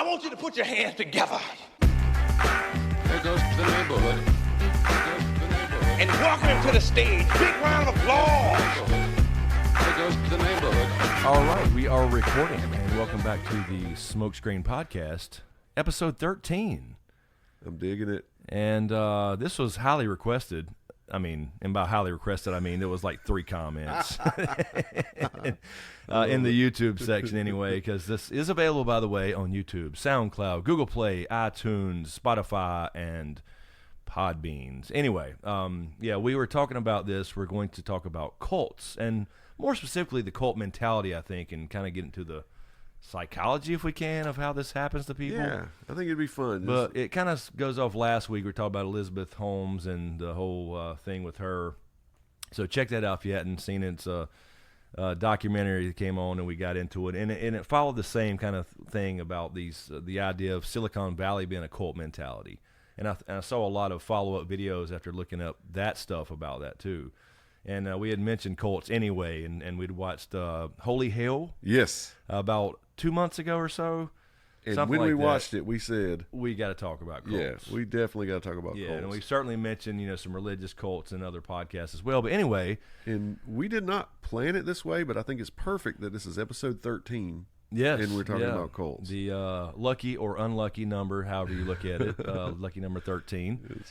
I want you to put your hands together. There goes the neighborhood. There goes the neighborhood. And welcome him to the stage. Big round of applause. There goes the neighborhood. All right, we are recording, and welcome back to the SmokeScreen podcast, episode 13. I'm digging it. And this was highly requested. I mean, and by highly requested, I mean there was like 3 comments in the YouTube section anyway, because this is available, by the way, on YouTube, SoundCloud, Google Play, iTunes, Spotify, and Podbeans. Anyway, yeah, we were talking about this. We're going to talk about cults, and more specifically the cult mentality, I think, and kind of get into the psychology, if we can, of how this happens to people. Yeah, I think it'd be fun. But it kind of goes off last week. We were talking about Elizabeth Holmes and the whole thing with her. So check that out if you hadn't seen it. It's a documentary that came on, and we got into it. And it followed the same kind of thing about the idea of Silicon Valley being a cult mentality. And I saw a lot of follow-up videos after looking up that stuff about that, too. And we had mentioned cults anyway, and we'd watched Holy Hell. Yes. About 2 months ago or so. And something when like we that. watched it, we said, We got to talk about cults. yeah, we definitely got to talk about Yeah, cults. and we certainly mentioned, some religious cults and other podcasts as well. But anyway, And we did not plan it this way, but I think it's perfect that this is episode 13. yes, And we're talking about cults. The lucky or unlucky number, however you look at it, lucky number 13.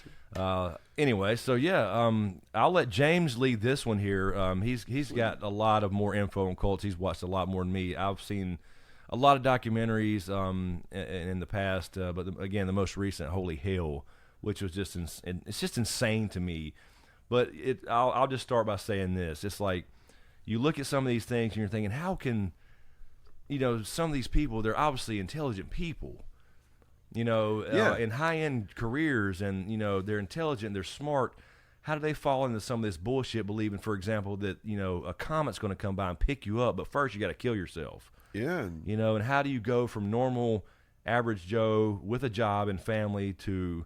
Anyway, so yeah, I'll let James lead this one here. He's got a lot of more info on cults. He's watched a lot more than me. I've seen a lot of documentaries in the past, but again, the most recent, Holy Hell, which was just it's just insane to me. But I'll just start by saying this: it's like you look at some of these things and you're thinking, how can some of these people, they're obviously intelligent people, in high-end careers, and, they're intelligent, they're smart. How do they fall into some of this bullshit, believing, for example, that, a comet's going to come by and pick you up, but first you got to kill yourself? Yeah. And how do you go from normal, average Joe with a job and family to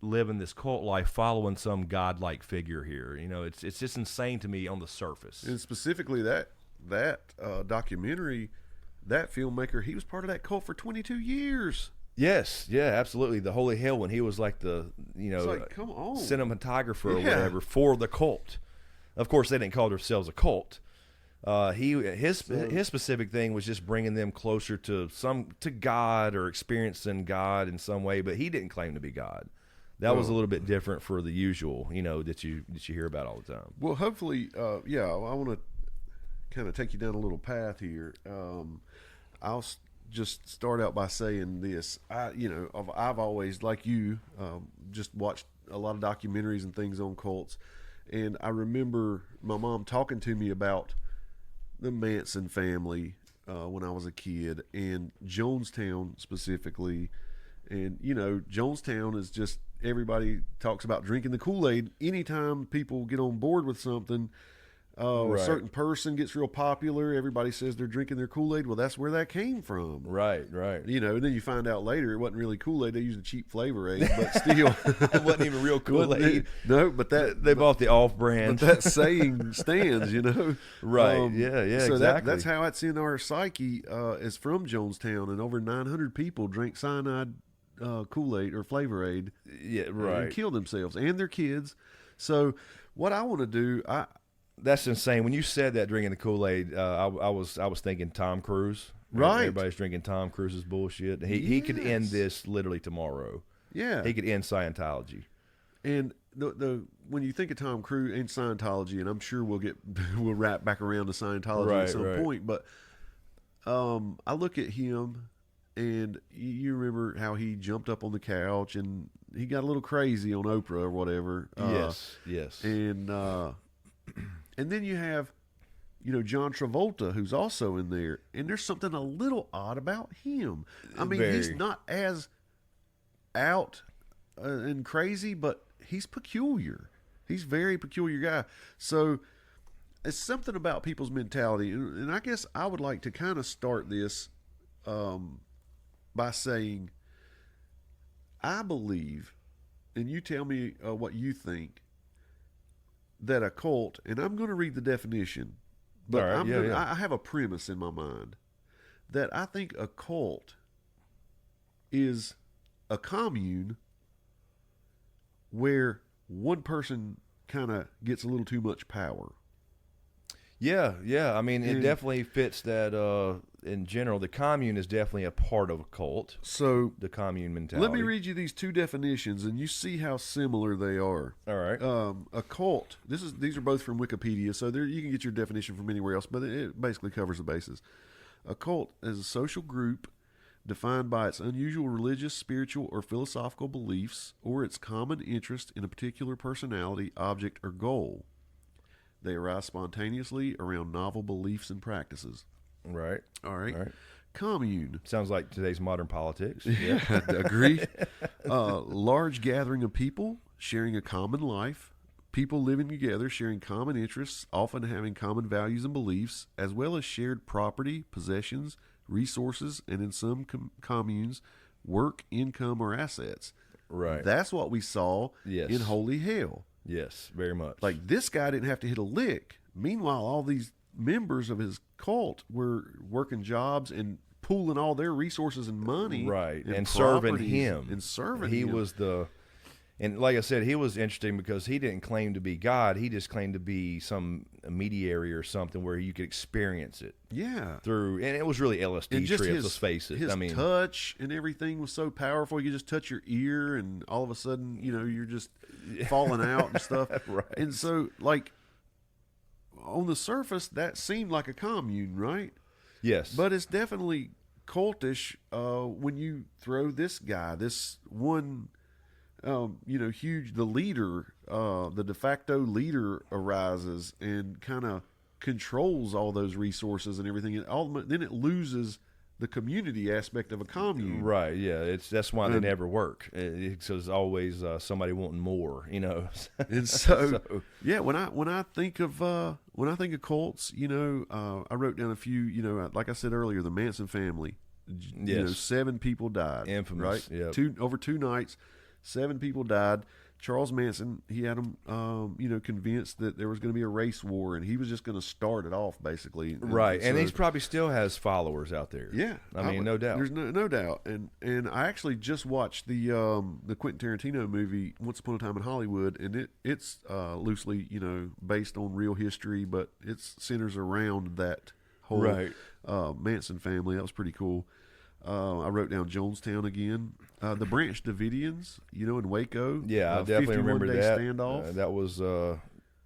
living this cult life following some godlike figure here? It's just insane to me on the surface. And specifically that documentary, that filmmaker, he was part of that cult for 22 years. Yes, yeah, absolutely. The Holy Hell, when he was like the, It's like, come on. cinematographer or Yeah. whatever for the cult. Of course, they didn't call themselves a cult. His specific thing was just bringing them closer to God or experiencing God in some way, but he didn't claim to be God. That was a little bit different for the usual, that you hear about all the time. Well, hopefully, I want to kind of take you down a little path here. I'll just start out by saying this. I've always, like you, just watched a lot of documentaries and things on cults, and I remember my mom talking to me about the Manson family when I was a kid, and Jonestown specifically. And Jonestown is just, everybody talks about drinking the Kool-Aid. Anytime people get on board with something, a certain person gets real popular, everybody says they're drinking their Kool-Aid. Well, that's where that came from. Right. And then you find out later it wasn't really Kool-Aid. They used a cheap flavor aid, but still. It wasn't even real Kool-Aid. No, but They bought the off-brand. But that saying stands, Right. Yeah, so exactly. that's how it's in our psyche, is from Jonestown, and over 900 people drank cyanide Kool-Aid or flavor aid. Yeah, right. And killed themselves and their kids. So what I want to do, That's insane. When you said that, drinking the Kool-Aid, I was thinking Tom Cruise. Right. Everybody's drinking Tom Cruise's bullshit. He could end this literally tomorrow. Yeah. He could end Scientology. And the when you think of Tom Cruise and Scientology, and I'm sure we'll wrap back around to Scientology at some point, but I look at him, and you remember how he jumped up on the couch and he got a little crazy on Oprah or whatever. Yes. And then you have, John Travolta, who's also in there, and there's something a little odd about him. I mean, he's not as out and crazy, but he's peculiar. He's a very peculiar guy. So it's something about people's mentality. And I guess I would like to kind of start this by saying, I believe, and you tell me what you think, that a cult, and I'm going to read the definition, but I have a premise in my mind, that I think a cult is a commune where one person kind of gets a little too much power. Yeah. I mean, it definitely fits that. In general, the commune is definitely a part of a cult. So The commune mentality. let me read you these two definitions, and you see how similar they are. All right. A cult. These are both from Wikipedia, so you can get your definition from anywhere else, but it basically covers the bases. A cult is a social group defined by its unusual religious, spiritual, or philosophical beliefs, or its common interest in a particular personality, object, or goal. They arise spontaneously around novel beliefs and practices. Right. All right. Commune. Sounds like today's modern politics. Yeah, I agree. Large gathering of people sharing a common life, people living together, sharing common interests, often having common values and beliefs, as well as shared property, possessions, resources, and in some communes, work, income, or assets. Right. That's what we saw Yes. in Holy Hell. Yes, very much. Like, this guy didn't have to hit a lick. Meanwhile, all these members of his cult were working jobs and pooling all their resources and money, right, and serving properties him. and serving he him. was the, and like I said, he was interesting because he didn't claim to be God. He just claimed to be some mediary or something where you could experience it. Yeah. Through, and it was really LSD And just trips. his, Let's face it. his I mean, touch and everything was so powerful. You could just touch your ear, and all of a sudden, you're just falling out and stuff. Right. And so, like, on the surface, that seemed like a commune, right? yes, But it's definitely cultish when you throw this guy, this one, huge, the leader, the de facto leader arises and kind of controls all those resources and everything. And then it loses the community aspect of a commune. right. Yeah, that's why they never work. It's always somebody wanting more. And so, yeah, when I think of cults, I wrote down a few. Like I said earlier, the Manson family. Yes. 7 people died. Infamous, right? yep. Over 2 nights, 7 people died. Charles Manson, he had them, convinced that there was going to be a race war, and he was just going to start it off, basically. right, and so- he probably still has followers out there. Yeah, I mean, no doubt. There's no doubt, and I actually just watched the Quentin Tarantino movie Once Upon a Time in Hollywood, and it's loosely based on real history, but it centers around that whole Right. Manson family. That was pretty cool. I wrote down Jonestown again. The Branch Davidians, in Waco. Yeah, I definitely remember 51-day that. standoff. That was, I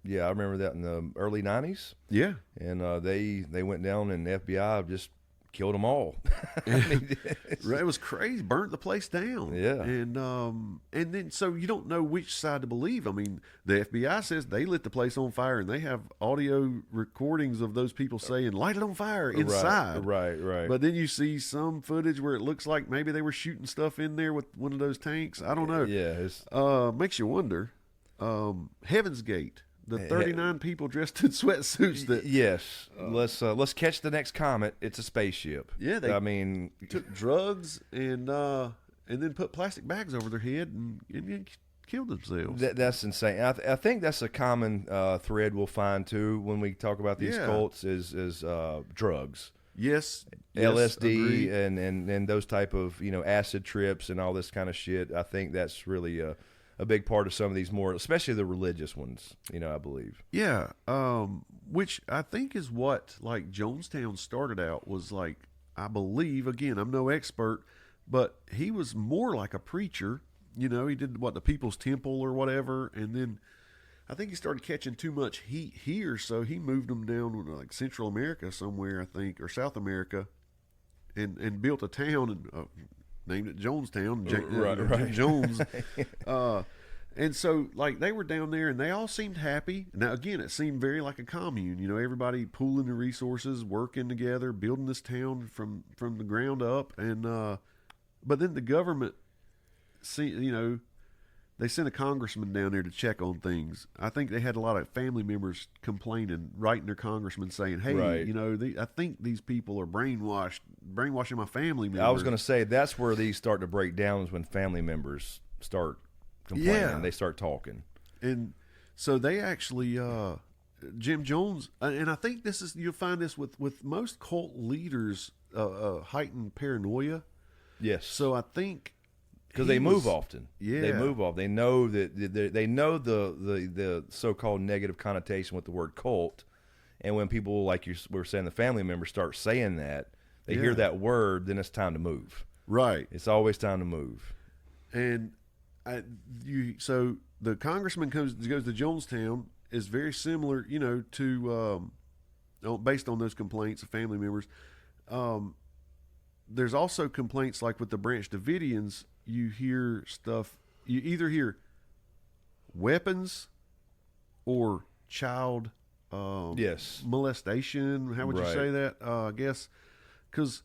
remember that in the early '90s. Yeah. And they went down, and the FBI just killed them all. I mean, Right, it was crazy. Burnt the place down. Yeah. And then so you don't know which side to believe. I mean, the FBI says they lit the place on fire, and they have audio recordings of those people saying "light it on fire" inside. Right. But then you see some footage where it looks like maybe they were shooting stuff in there with one of those tanks. I don't know. Yeah, it's, Makes you wonder. Heaven's Gate. The 39 people dressed in sweatsuits that yes. Let's catch the next comet. It's a spaceship. Yeah, I mean, took drugs and then put plastic bags over their head and killed themselves. that's insane. I think that's a common thread we'll find too when we talk about these Yeah. cults is drugs. Yes, LSD agreed. and those type of acid trips and all this kind of shit. I think that's really a big part of some of these more, especially the religious ones. I believe. Yeah, which I think is what like Jonestown started out was like. I believe, again, I'm no expert, but he was more like a preacher. He did the People's Temple or whatever, and then I think he started catching too much heat here, so he moved them down to like Central America somewhere, I think, or South America, and built a town and named it Jonestown. Right. Jones. And so, like, they were down there, and they all seemed happy. Now, again, it seemed very like a commune. Everybody pooling the resources, working together, building this town from the ground up. And but then the government, they sent a congressman down there to check on things. I think they had a lot of family members complaining, writing their congressman saying, "Hey, Right. I think these people are brainwashing my family members." I was going to say that's where these start to break down is when family members start complaining. Yeah. They start talking. And so they actually, Jim Jones, and I think you'll find this with most cult leaders, heightened paranoia. Yes. So I think because they move often. Yeah. They move off. They know that they know the so-called negative connotation with the word cult, and when people like you were saying, the family members start saying that, they hear that word, then it's time to move. Right. It's always time to move. And so the congressman goes to Jonestown is very similar, to based on those complaints of family members. There's also complaints like with the Branch Davidians. You hear stuff. You either hear weapons or child molestation. How would you say that? I guess because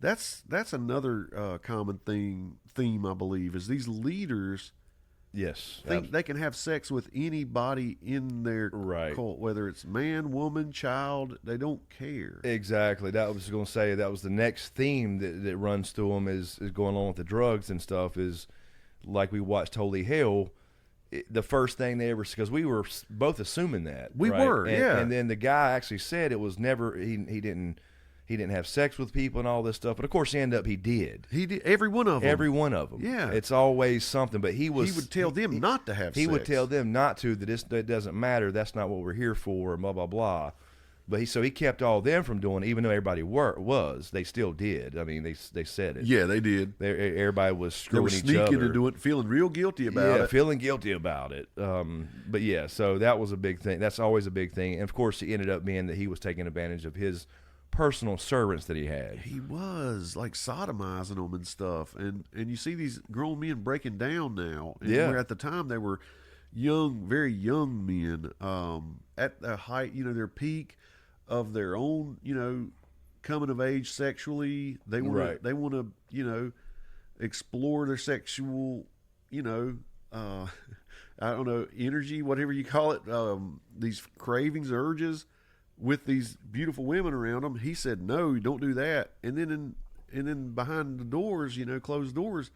that's another common theme I believe is these leaders think they can have sex with anybody in their cult, whether it's man, woman, child. They don't care. Exactly. That was going to say that was the next theme that runs through them is going along with the drugs and stuff. Is like we watched Holy Hell. The first thing they ever, because we were both assuming that we were, and then the guy actually said it was never he didn't have sex with people and all this stuff, but of course he did. He did every one of them. Yeah, it's always something. But he would tell them not to have. He sex. would tell them not to. That doesn't matter. That's not what we're here for. And blah blah blah. But he kept all them from doing it, even though everybody was. They still did. I mean, they said it. Yeah, they did. Everybody was screwing each other. They were sneaking into it, feeling real guilty about it. Yeah, feeling guilty about it. But yeah, so that was a big thing. That's always a big thing. And of course, it ended up being that he was taking advantage of his personal servants that he had. He was like sodomizing them and stuff. And you see these grown men breaking down now. And where at the time they were young, very young men, at the height, their peak of their own, coming of age sexually. They want to, explore their sexual, I don't know, energy, whatever you call it, these cravings, urges with these beautiful women around them. He said, no, don't do that. And then behind the doors, closed doors,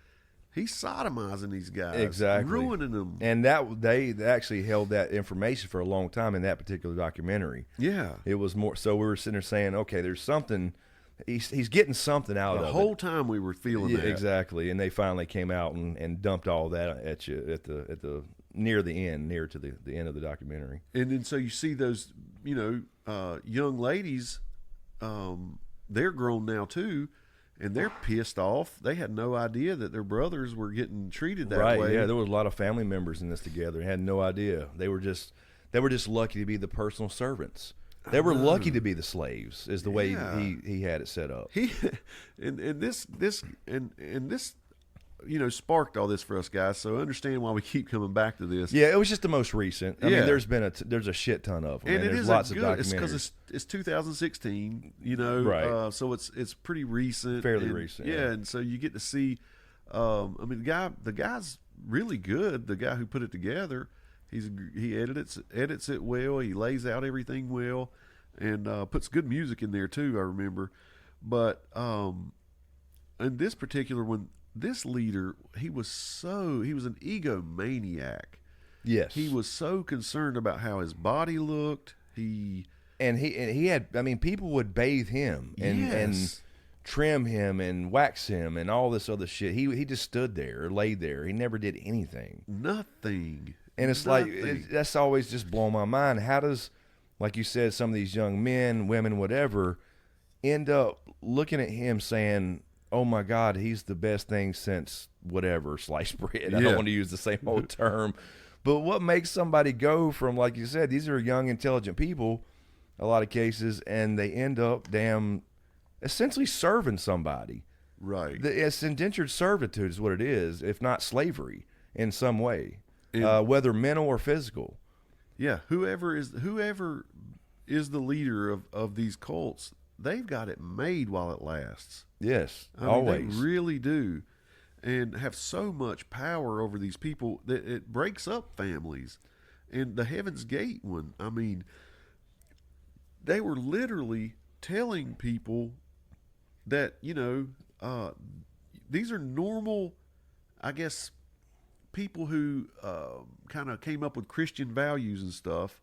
he's sodomizing these guys, exactly, ruining them. And that they actually held that information for a long time in that particular documentary. Yeah, it was more. So we were sitting there saying, okay, there's something. He's getting something out of it. The whole time we were feeling that. Exactly. And they finally came out and dumped all that at you at the near the end, near to the end of the documentary. And then so you see those, young ladies, they're grown now too. And they're pissed off. They had no idea that their brothers were getting treated that way. Right, yeah. There was a lot of family members in this together. They had no idea. They were just lucky to be the personal servants. They were lucky to be the slaves, is the way he had it set up. And this sparked all this for us guys. So understand why we keep coming back to this. Yeah, it was just the most recent. I mean, there's a shit ton of them, and there's lots of documentaries. It's because it's 2016, right? So it's pretty recent, fairly recent. Yeah, and so you get to see. The guy's really good. The guy who put it together, he edits it well. He lays out everything well, and puts good music in there too. I remember, but in this particular one. This leader, he was an egomaniac. Yes. He was so concerned about how his body looked. He had, I mean, people would bathe him and trim him and wax him and all this other shit. He just stood there or laid there. He never did anything. Nothing. And it's that's always just blown my mind. How does, like you said, some of these young men, women, whatever, end up looking at him saying, oh my God, he's the best thing since whatever, sliced bread. I don't want to use the same old term. But what makes somebody go from, like you said, these are young, intelligent people, a lot of cases, and they end up essentially serving somebody. Right. It's indentured servitude is what it is, if not slavery in some way, whether mental or physical. Yeah, whoever is the leader of these cults, they've got it made while it lasts. Yes, always. They really do, and have so much power over these people that it breaks up families. And the Heaven's Gate one, I mean, they were literally telling people that, these are normal, I guess, people who kind of came up with Christian values and stuff.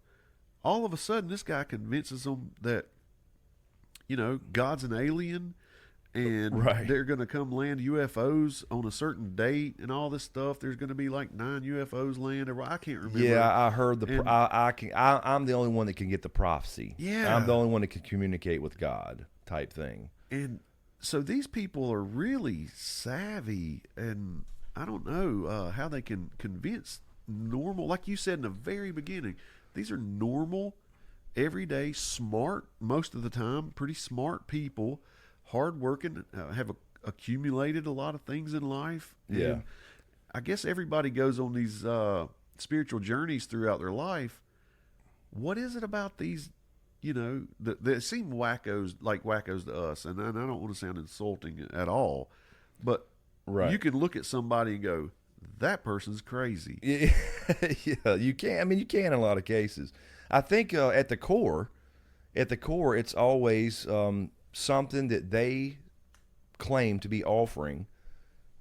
All of a sudden, this guy convinces them that, God's an alien and Right. they're going to come land UFOs on a certain date and all this stuff. There's going to be like 9 UFOs land. I can't remember. Yeah, I heard And- I'm the only one that can get the prophecy. Yeah. I'm the only one that can communicate with God type thing. And so these people are really savvy, and I don't know how they can convince normal, like you said in the very beginning, these are normal, everyday, smart, most of the time, pretty smart people, hardworking, have accumulated a lot of things in life. Yeah. And I guess everybody goes on these spiritual journeys throughout their life. What is it about these, that seem wackos to us? And I don't want to sound insulting at all, but Right. you can look at somebody and go, that person's crazy. Yeah, you can. I mean, you can in a lot of cases. I think at the core, it's always something that they claim to be offering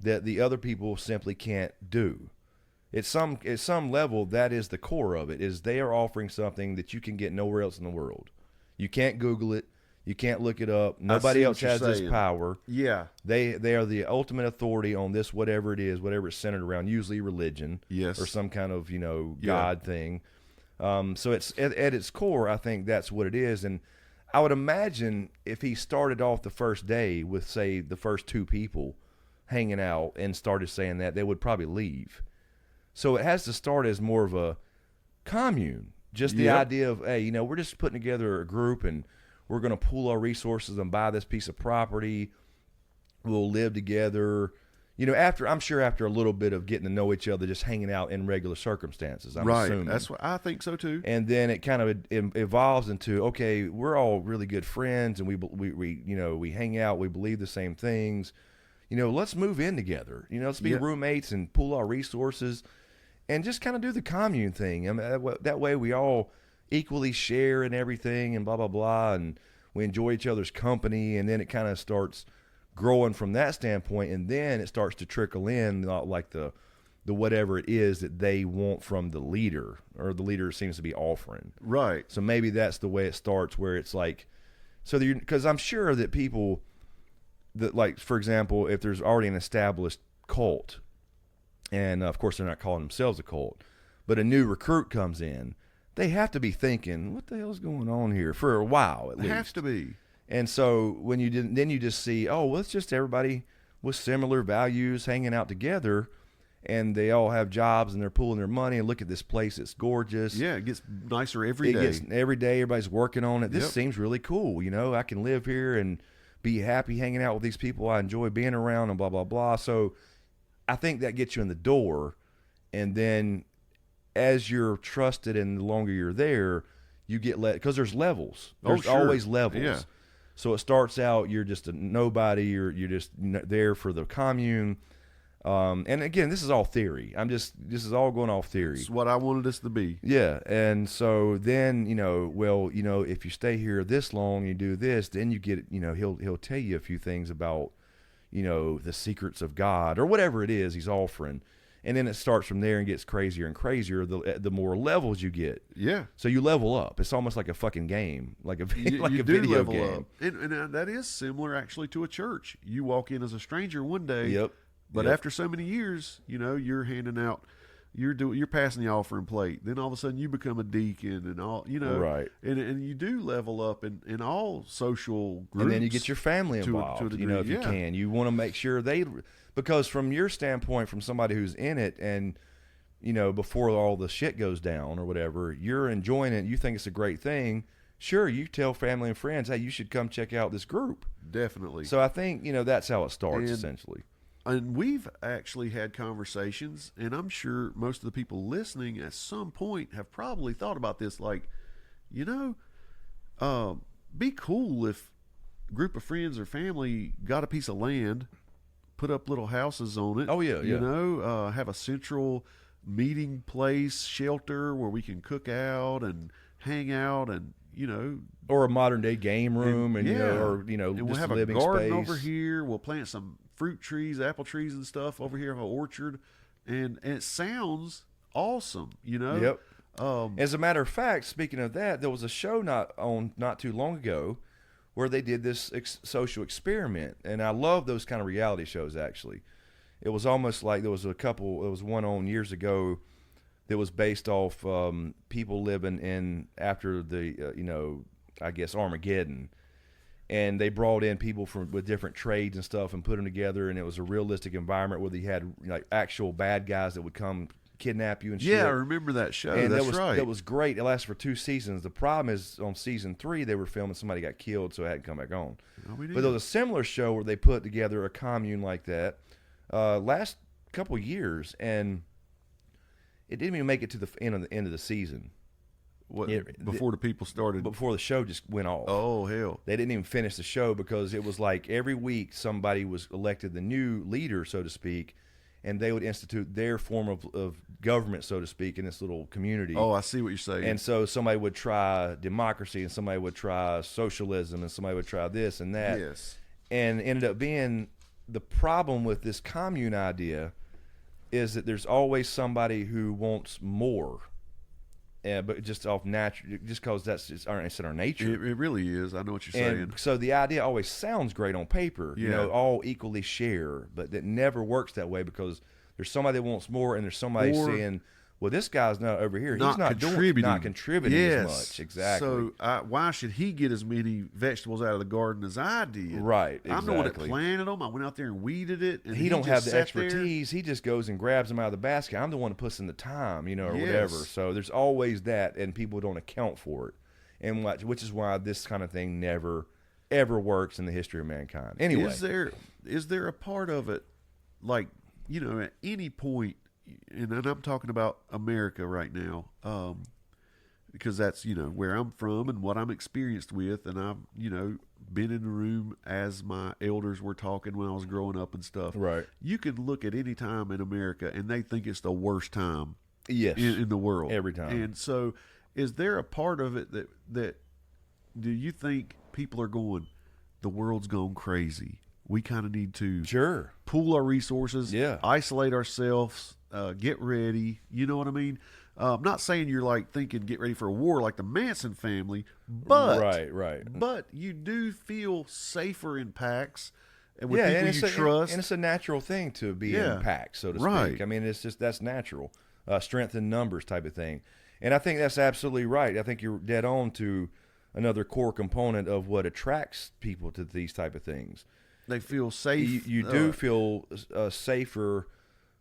that the other people simply can't do. At some level, that is the core of it. Is they are offering something that you can get nowhere else in the world. You can't Google it. You can't look it up. Nobody else has this power. Yeah. They are the ultimate authority on this, whatever it is, whatever it's centered around, usually religion, Yes. or some kind of God thing. So it's at its core, I think that's what it is. And I would imagine if he started off the first day with, say, the first 2 people hanging out and started saying that, they would probably leave. So it has to start as more of a commune. Just the Yep. idea of, hey, we're just putting together a group and we're going to pool our resources and buy this piece of property. We'll live together. After a little bit of getting to know each other, just hanging out in regular circumstances, I'm Right. assuming. That's what I think so too. And then it kind of evolves into, okay, we're all really good friends, and we hang out, we believe the same things. Let's move in together. Let's be Yep. roommates and pool our resources, and just kind of do the commune thing. I mean, that way we all equally share in everything, and blah blah blah, and we enjoy each other's company, and then it kind of starts growing from that standpoint, and then it starts to trickle in, like the whatever it is that they want from the leader, or the leader seems to be offering. Right. So maybe that's the way it starts, where it's like, so because I'm sure that people that, like, for example, if there's already an established cult, and of course they're not calling themselves a cult, but a new recruit comes in, they have to be thinking, what the hell's going on here, for a while at It least. has to be. And so when then you just see, oh, well, it's just everybody with similar values hanging out together, and they all have jobs and they're pooling their money, and look at this place, it's gorgeous. Yeah, it gets nicer every day. Every day, everybody's working on it. This Yep. seems really cool. I can live here and be happy hanging out with these people I enjoy being around, and blah, blah, blah. So I think that gets you in the door. And then as you're trusted and the longer you're there, you get because there's levels. There's sure. always levels. Yeah. So it starts out, you're just a nobody, you're just there for the commune. And again, this is all theory. This is all going off theory. It's what I wanted us to be. Yeah, and so then if you stay here this long, you do this, then you get he'll tell you a few things about the secrets of God or whatever it is he's offering, and then it starts from there and gets crazier and crazier the more levels you get. Yeah. So you level up. It's almost like a fucking game, like a You do video level game. up. And that is similar actually to a church. You walk in as a stranger one day. Yep. But Yep. after so many years, you're handing out, you're passing the offering plate. Then all of a sudden you become a deacon and all, Right. And you do level up in all social groups. And then you get your family to a involved, degree, if you yeah. can. You want to make sure because from your standpoint, from somebody who's in it and, before all the shit goes down or whatever, you're enjoying it, you think it's a great thing. Sure, you tell family and friends, hey, you should come check out this group. Definitely. So I think, that's how it starts, And- essentially. And we've actually had conversations, and I'm sure most of the people listening at some point have probably thought about this, like, be cool if a group of friends or family got a piece of land, put up little houses on it. Oh, yeah, yeah. Have a central meeting place, shelter where we can cook out and hang out and, Or a modern day game room and and we'll just have a a living garden space. over here. We'll plant some fruit trees, apple trees and stuff over here in an orchard. And it sounds awesome, Yep. Um, As a matter of fact, speaking of that, there was a show not too long ago where they did this social experiment. And I love those kind of reality shows, actually. It was almost like there was one on years ago that was based off people living in after the, I guess, Armageddon. And they brought in people with different trades and stuff and put them together, and it was a realistic environment where they had like actual bad guys that would come kidnap you and shit. Yeah, I remember that show. And That's right. That was great. It lasted for 2 seasons. The problem is on season 3 they were filming, somebody got killed, so it hadn't come back on. But there was a similar show where they put together a commune like that last couple years, and it didn't even make it to the end of the season. Before the people started? Before the show just went off. Oh, hell. They didn't even finish the show because it was like every week somebody was elected the new leader, so to speak, and they would institute their form of government, so to speak, in this little community. Oh, I see what you're saying. And so somebody would try democracy, and somebody would try socialism, and somebody would try this and that. Yes. And ended up being the problem with this commune idea is that there's always somebody who wants more. Yeah, but just off natural, just because that's just it's in our nature. It really is. I know what you're saying. So the idea always sounds great on paper, Yeah. all equally share, but it never works that way because there's somebody that wants more, and there's somebody saying, "Well, this guy's not over here. He's not contributing as much." Exactly. So why should he get as many vegetables out of the garden as I did? Right. I'm the one that exactly. planted them. I went out there and weeded it. And he don't have just the sat there. expertise. He just goes and grabs them out of the basket. I'm the one that puts in the time, or Yes. whatever. So there's always that, and people don't account for it, and which is why this kind of thing never, ever works in the history of mankind. Anyway, is there a part of it, like at any point? And I'm talking about America right now, because that's where I'm from and what I'm experienced with, and I've been in the room as my elders were talking when I was growing up and stuff. Right. You can look at any time in America and they think it's the worst time. Yes. In the world Every time. And so, is there a part of it that do you think people are going, the world's gone crazy? We kind of need to pool our resources, isolate ourselves, get ready. You know what I mean? I'm not saying you're like thinking get ready for a war like the Manson family, but right. But you do feel safer in packs and with people you trust. And it's a natural thing to be in packs, so to speak. I mean, that's natural, strength in numbers type of thing. And I think that's absolutely right. I think you're dead on to another core component of what attracts people to these type of things. They feel safe. You do feel safer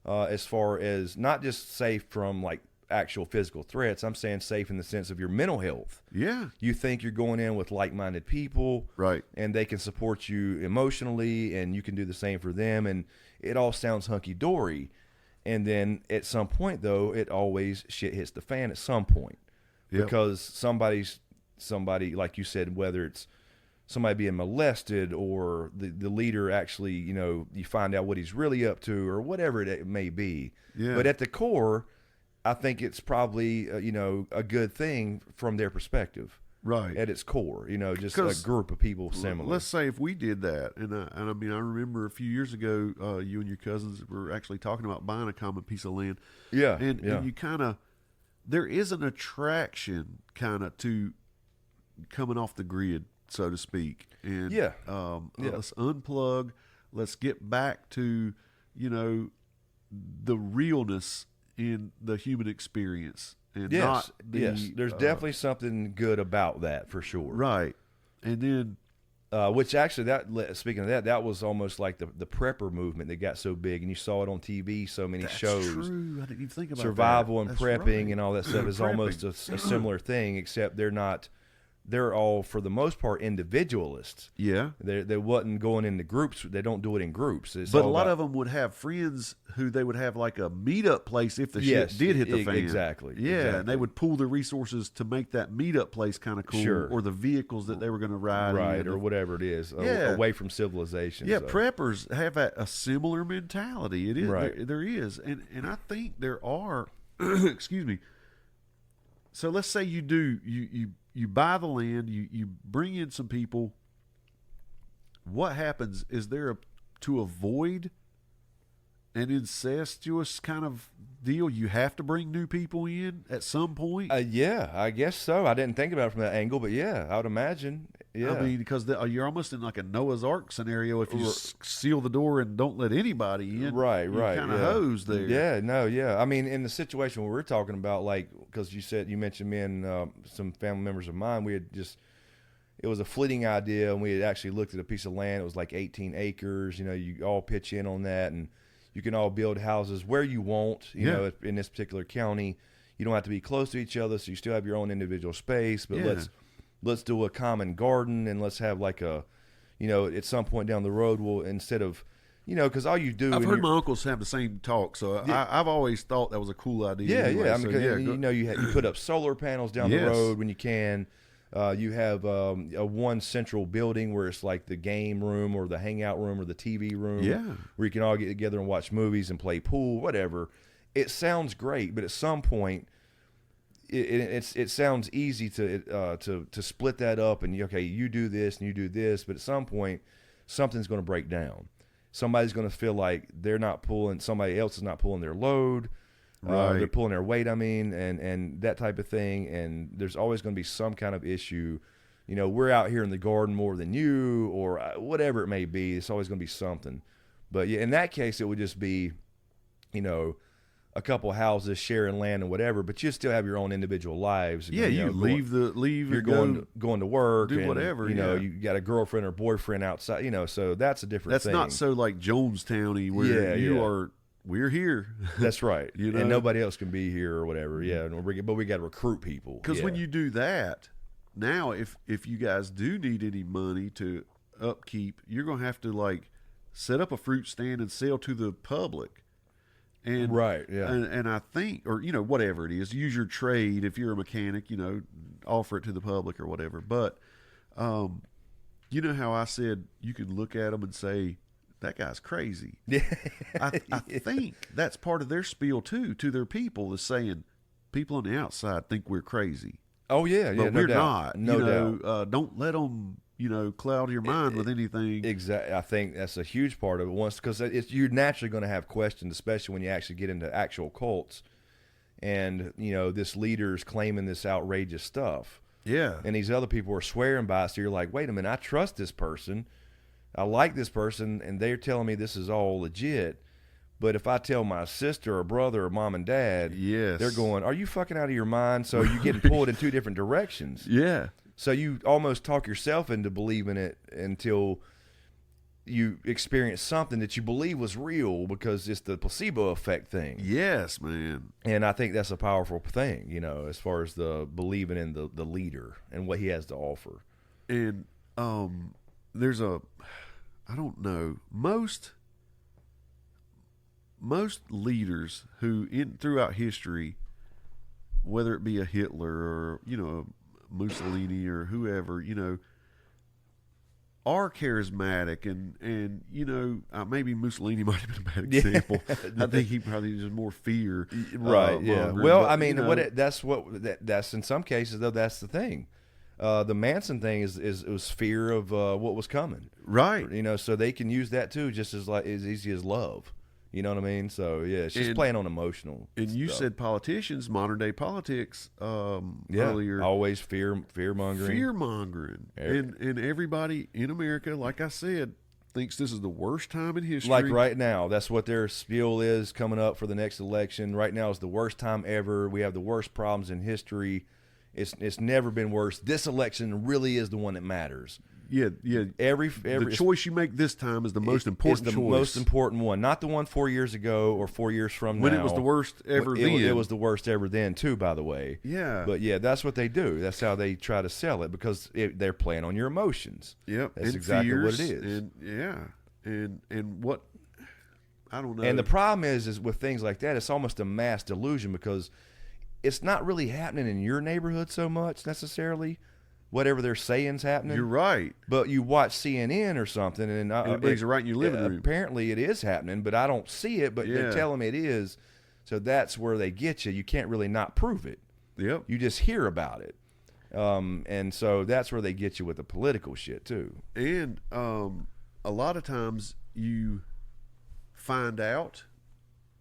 as far as not just safe from like actual physical threats. I'm saying safe in the sense of your mental health. Yeah. You think you're going in with like-minded people. Right. And they can support you emotionally, and you can do the same for them. And it all sounds hunky-dory. And then at some point, though, shit hits the fan at some point. Yep. Because somebody, like you said, whether it's somebody being molested or the leader actually, you find out what he's really up to or whatever it may be. Yeah. But at the core, I think it's probably, a good thing from their perspective. Right. At its core, just a group of people similar. Let's say if we did that, and I mean, I remember a few years ago, you and your cousins were actually talking about buying a common piece of land. Yeah. And you kind of, there is an attraction kind of to coming off the grid, so to speak. And let's unplug. Let's get back to, the realness in the human experience. And not the, there's definitely something good about that for sure. Right. And then, which actually, speaking of that was almost like the prepper movement that got so big, and you saw it on TV, so many shows. That's true. I didn't even think about survival that. and prepping and all that stuff is almost a similar thing, except they're not. They're all, for the most part, individualists. Yeah. They wasn't going into groups. They don't do it in groups. But a lot of them would have friends who they would have like a meetup place if the shit did hit the fan. Exactly. Yeah, exactly. and they would pool their resources to make that meetup place kind of cool. Sure. Or the vehicles that they were going to ride Right, in. or whatever it is, away from civilization. Yeah, so. preppers have a similar mentality. It is. Right. There is. And I think there are, excuse me. So let's say you do, you buy the land, you bring in some people. What happens? Is there to avoid an incestuous kind of deal? You have to bring new people in at some point? Yeah, I guess so. I didn't think about it from that angle, but yeah, I would imagine. Yeah. I mean, because you're almost in like a Noah's Ark scenario if you seal the door and don't let anybody in. Right. You're kind of hosed there. Yeah, no, yeah. I mean, in the situation where we're talking about, like, because you mentioned me and some family members of mine, it was a fleeting idea, and we had actually looked at a piece of land. It was like 18 acres. You all pitch in on that, and you can all build houses where you want. You know, in this particular county, you don't have to be close to each other, so you still have your own individual space. But let's do a common garden, and let's have like a, at some point down the road, we'll, instead of, because all you do. I've heard my uncles have the same talk, so I've always thought that was a cool idea. Yeah, anyway. yeah. I mean, you put up solar panels down the road when you can. You have a one central building where it's like the game room or the hangout room or the TV room, where you can all get together and watch movies and play pool, whatever. It sounds great, but at some point, it sounds easy to split that up and you do this and you do this, but at some point, something's going to break down. Somebody's going to feel like somebody else is not pulling their load. Right. They're pulling their weight, and that type of thing. And there's always going to be some kind of issue. We're out here in the garden more than you, or whatever it may be. It's always going to be something. But yeah, in that case, it would just be, a couple houses sharing land and whatever. But you still have your own individual lives. Yeah, you leave. You're going to work, do whatever. You got a girlfriend or boyfriend outside. So that's a different thing. That's not so like Jonestown-y where you are. We're here. That's right. And nobody else can be here or whatever. Yeah, but we got to recruit people. Because when you do that, now if you guys do need any money to upkeep, you're going to have to like set up a fruit stand and sell to the public. And right, yeah. And I think, or whatever it is, use your trade. If you're a mechanic, offer it to the public or whatever. But you know how I said you can look at them and say, that guy's crazy. Yeah. I think that's part of their spiel too, to their people, is saying people on the outside think we're crazy. Oh yeah, but no we're doubt. not. No doubt. Don't let them, cloud your mind with anything. Exactly. I think that's a huge part of it. Because you're naturally going to have questions, especially when you actually get into actual cults, and this leader's claiming this outrageous stuff. Yeah. And these other people are swearing by it. So you're like, wait a minute, I trust this person. I like this person, and they're telling me this is all legit. But if I tell my sister or brother or mom and dad, they're going, are you fucking out of your mind? So you're getting pulled in two different directions. Yeah. So you almost talk yourself into believing it until you experience something that you believe was real, because it's the placebo effect thing. Yes, man. And I think that's a powerful thing, as far as the believing in the leader and what he has to offer. And there's I don't know, most leaders who throughout history, whether it be a Hitler or Mussolini or whoever, are charismatic, and maybe Mussolini might have been a bad example. I think he probably was more fear, right? Yeah. Well, but, that's in some cases though. That's the thing. The Manson thing was fear of what was coming, right? So they can use that too, just as easy as love. You know what I mean? So yeah, it's just playing on emotional. And you stuff. said politicians, modern day politics, earlier, always fear mongering, and everybody in America, like I said, thinks this is the worst time in history. Like right now, that's what their spiel is coming up for the next election. Right now is the worst time ever. We have the worst problems in history. It's never been worse. This election really is the one that matters. Yeah. Every the choice you make this time is the most important choice. Most important one, not the one 4 years ago or 4 years from when now. It was the worst ever. It was the worst ever then too, by the way. Yeah. But yeah, that's what they do. That's how they try to sell it, because they're playing on your emotions. Yep. That's and exactly fears, what it is. And what, I don't know. And the problem is with things like that, it's almost a mass delusion, because it's not really happening in your neighborhood so much necessarily. Whatever they're saying's happening. You're right. But you watch CNN or something, and it brings it right in your living room. Apparently it is happening, but I don't see it, but they're telling me it is. So that's where they get you. You can't really not prove it. Yep. You just hear about it. And so that's where they get you with the political shit too. And a lot of times you find out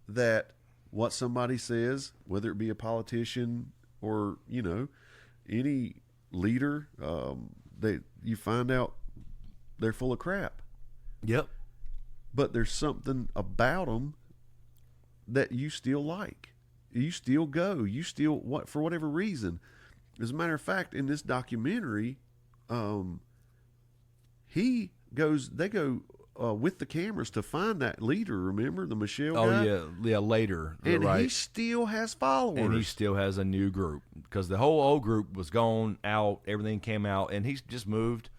that what somebody says, whether it be a politician or, any leader, you find out they're full of crap. Yep. But there's something about them that you still like. You still go. You still, for whatever reason. As a matter of fact, in this documentary, they go with the cameras to find that leader. Remember the Michelle guy? Yeah, later. And right. he still has followers. And he still has a new group because the whole old group was gone out. Everything came out, and he's just moved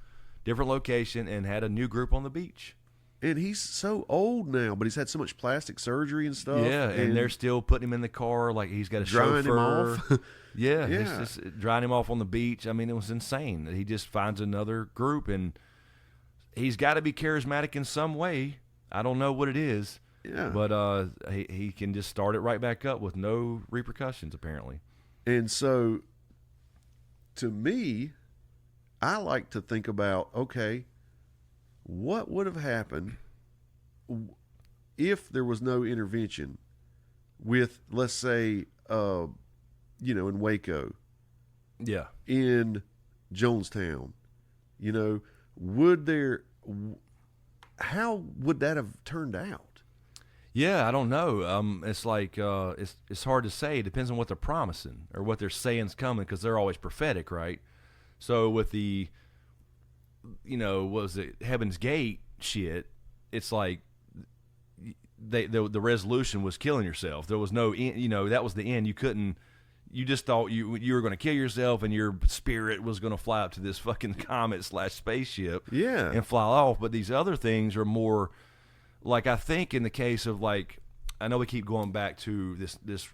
different location and had a new group on the beach. And he's so old now, but he's had so much plastic surgery and stuff. Yeah, and they're still putting him in the car like he's got a drying chauffeur. him off. Yeah, Yeah. it's just drying him off on the beach. I mean, it was insane. He just finds another group, and he's got to be charismatic in some way. I don't know what it is. Yeah. But he can just start it right back up with no repercussions, apparently. And so, to me, I like to think about, okay, what would have happened if there was no intervention with, let's say, in Waco, Yeah. in Jonestown, how would that have turned out? Yeah, I don't know. It's like it's hard to say. It depends on what they're promising or what they're saying's coming because they're always prophetic, right? So with the, what was it, Heaven's Gate shit, it's like the resolution was killing yourself. There was no, that was the end. You just thought you were going to kill yourself and your spirit was going to fly up to this fucking comet/spaceship Yeah. and fly off. But these other things are more like, I think in the case of like, I know we keep going back to this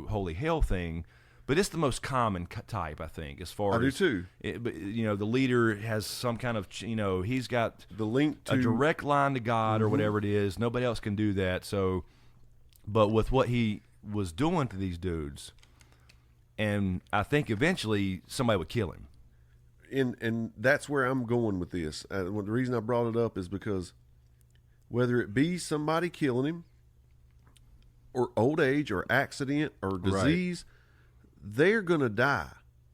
holy hell thing, but it's the most common type, I think, as far I as do too. But the leader has some kind of, he's got The link to a direct line to God or whatever it is. Nobody else can do that. So, but with what he was doing to these dudes, and I think eventually somebody would kill him. and that's where I'm going with this. The reason I brought it up is because whether it be somebody killing him, or old age, or accident, or disease, they're gonna die,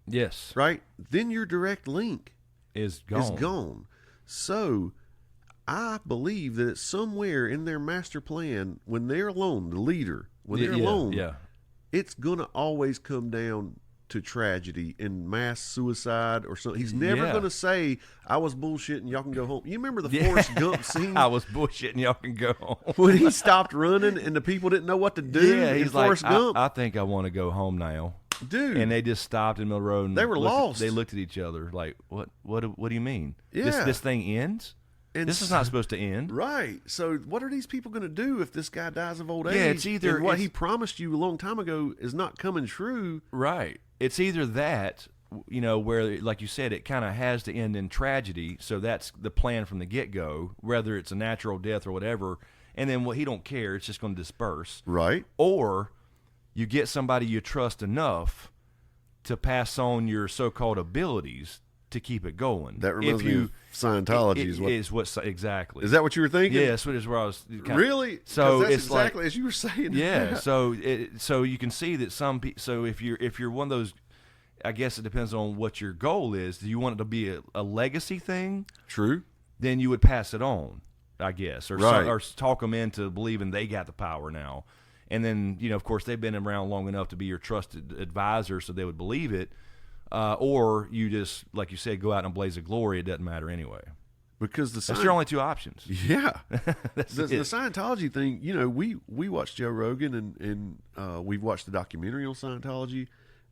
Yes, right? Then your direct link is gone. is gone. So I believe that it's somewhere in their master plan, when they're alone, the leader, when they're alone, Yeah. it's gonna always come down to tragedy and mass suicide or something. He's never Yeah. gonna say, "I was bullshitting, y'all can go home." You remember the Forrest Gump scene I was bullshitting. Y'all can go home. when he stopped running and the people didn't know what to do? Yeah, in he's like, Forrest Gump, I think I want to go home now. dude. And they just stopped in the middle of the road. And They were lost. They looked at each other like, "What? What do you mean? Yeah. This thing ends? And This is not supposed to end." right. So what are these people going to do if this guy dies of old age? Yeah, it's either- and what it's- he promised you a long time ago is not coming true. Right. It's either that, where, like you said, it kind of has to end in tragedy. So that's the plan from the get-go, whether it's a natural death or whatever. And then he don't care. It's just going to disperse. Right. Or you get somebody you trust enough to pass on your so-called abilities to keep it going. That reminds me of Scientology. Exactly. Is that what you were thinking? Yeah, that's where I was. Really? 'Cause So that's it's like, exactly as you were saying. yeah. So you can see that some people. So if you're one of those, I guess it depends on what your goal is. Do you want it to be a legacy thing? True. Then you would pass it on, I guess, or Right. or talk them into believing they got the power now. And then of course, they've been around long enough to be your trusted advisor, so they would believe it. Or you just, like you said, go out in a blaze of glory. It doesn't matter anyway. Because That's your only two options. Yeah. That's the it. Scientology thing, we watched Joe Rogan and we've watched the documentary on Scientology.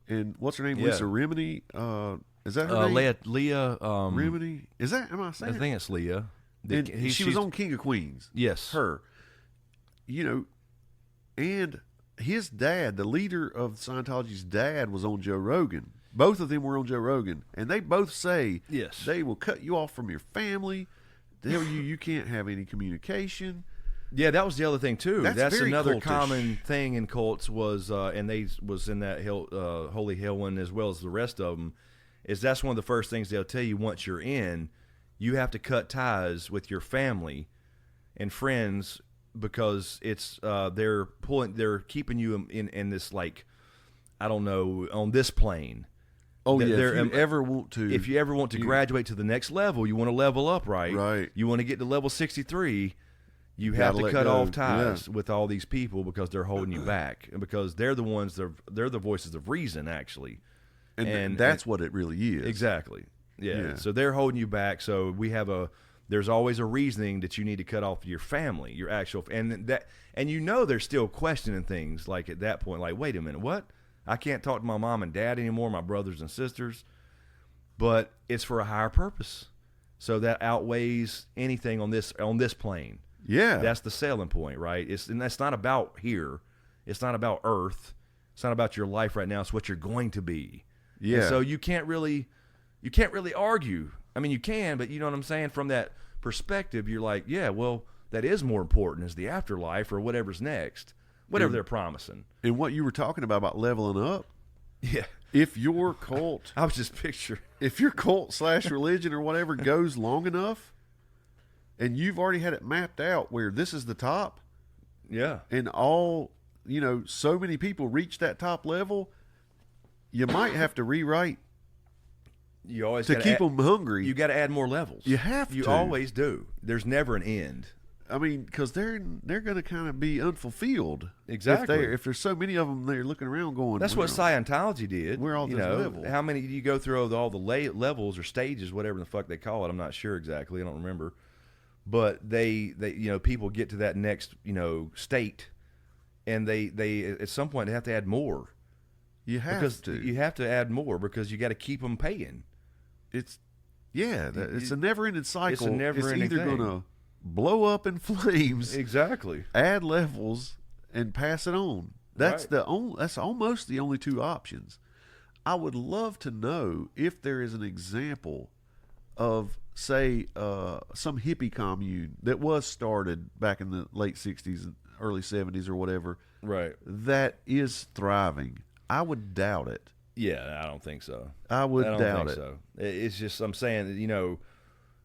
And what's her name? Yeah. Lisa Remini. Is that her name? Leah. Remini. Is that? Am I I saying? think it's Leah. And she was she's- on King of Queens. Yes. Her. And his dad, the leader of Scientology's dad, was on Joe Rogan. Both of them were on Joe Rogan, and they both say Yes. they will cut you off from your family. Tell you can't have any communication. Yeah, that was the other thing too. That's very another cultish. common thing in cults was, and they was in that holy hell one as well as the rest of them. Is that's one of the first things they'll tell you once you're in, you have to cut ties with your family and friends because it's they're keeping you in this, like, I don't know, on this plane. Oh yeah, There- if you ever want to, if you ever want to graduate to the next level, you want to level up, right? Right. You want to get to level 63. You have Gotta to let cut go. off ties with all these people because they're holding you back, and because they're the ones they're the voices of reason, actually. and that's what it really is. Exactly. Yeah. Yeah. So they're holding you back. So there's always a reasoning that you need to cut off your family, your actual, and they're still questioning things like at that point, like, wait a minute, what? I can't talk to my mom and dad anymore, my brothers and sisters, but it's for a higher purpose. So that outweighs anything on this plane. Yeah, That's the selling point, right? And that's not about here. It's not about Earth. It's not about your life right now. It's what you're going to be. Yeah. And so you can't really argue. I mean, you can, but you know what I'm saying? From that perspective, you're like, yeah, well, that is more important is the afterlife or whatever's next, whatever they're promising. and what you were talking about leveling up. Yeah. If your cult, I was just picturing. if your cult / religion or whatever goes long enough, and you've already had it mapped out where this is the top, Yeah. and so many people reach that top level, you might have to rewrite You always to gotta keep add- them hungry. You got to add more levels. You have You to. always do. There's never an end. I mean, because they're going to kind of be unfulfilled. Exactly. If there's so many of them, they're looking around going. That's what Scientology did. We're all you this know, level. how many you go through all the levels or stages, whatever the fuck they call it. I'm not sure exactly. I don't remember. But they people get to that next state, and they at some point they have to add more. You have Because to. you have to add more because you got to keep them paying. It's a never-ending cycle. It's a never-ending either thing. going to blow up in flames, Exactly. add levels, and pass it on. That's Right. That's almost the only two options. I would love to know if there is an example of, say, some hippie commune that was started back in the late '60s and early '70s or whatever Right. that is thriving. I would doubt it. Yeah, I don't think so. I would don't doubt think it. so. It's just I'm saying that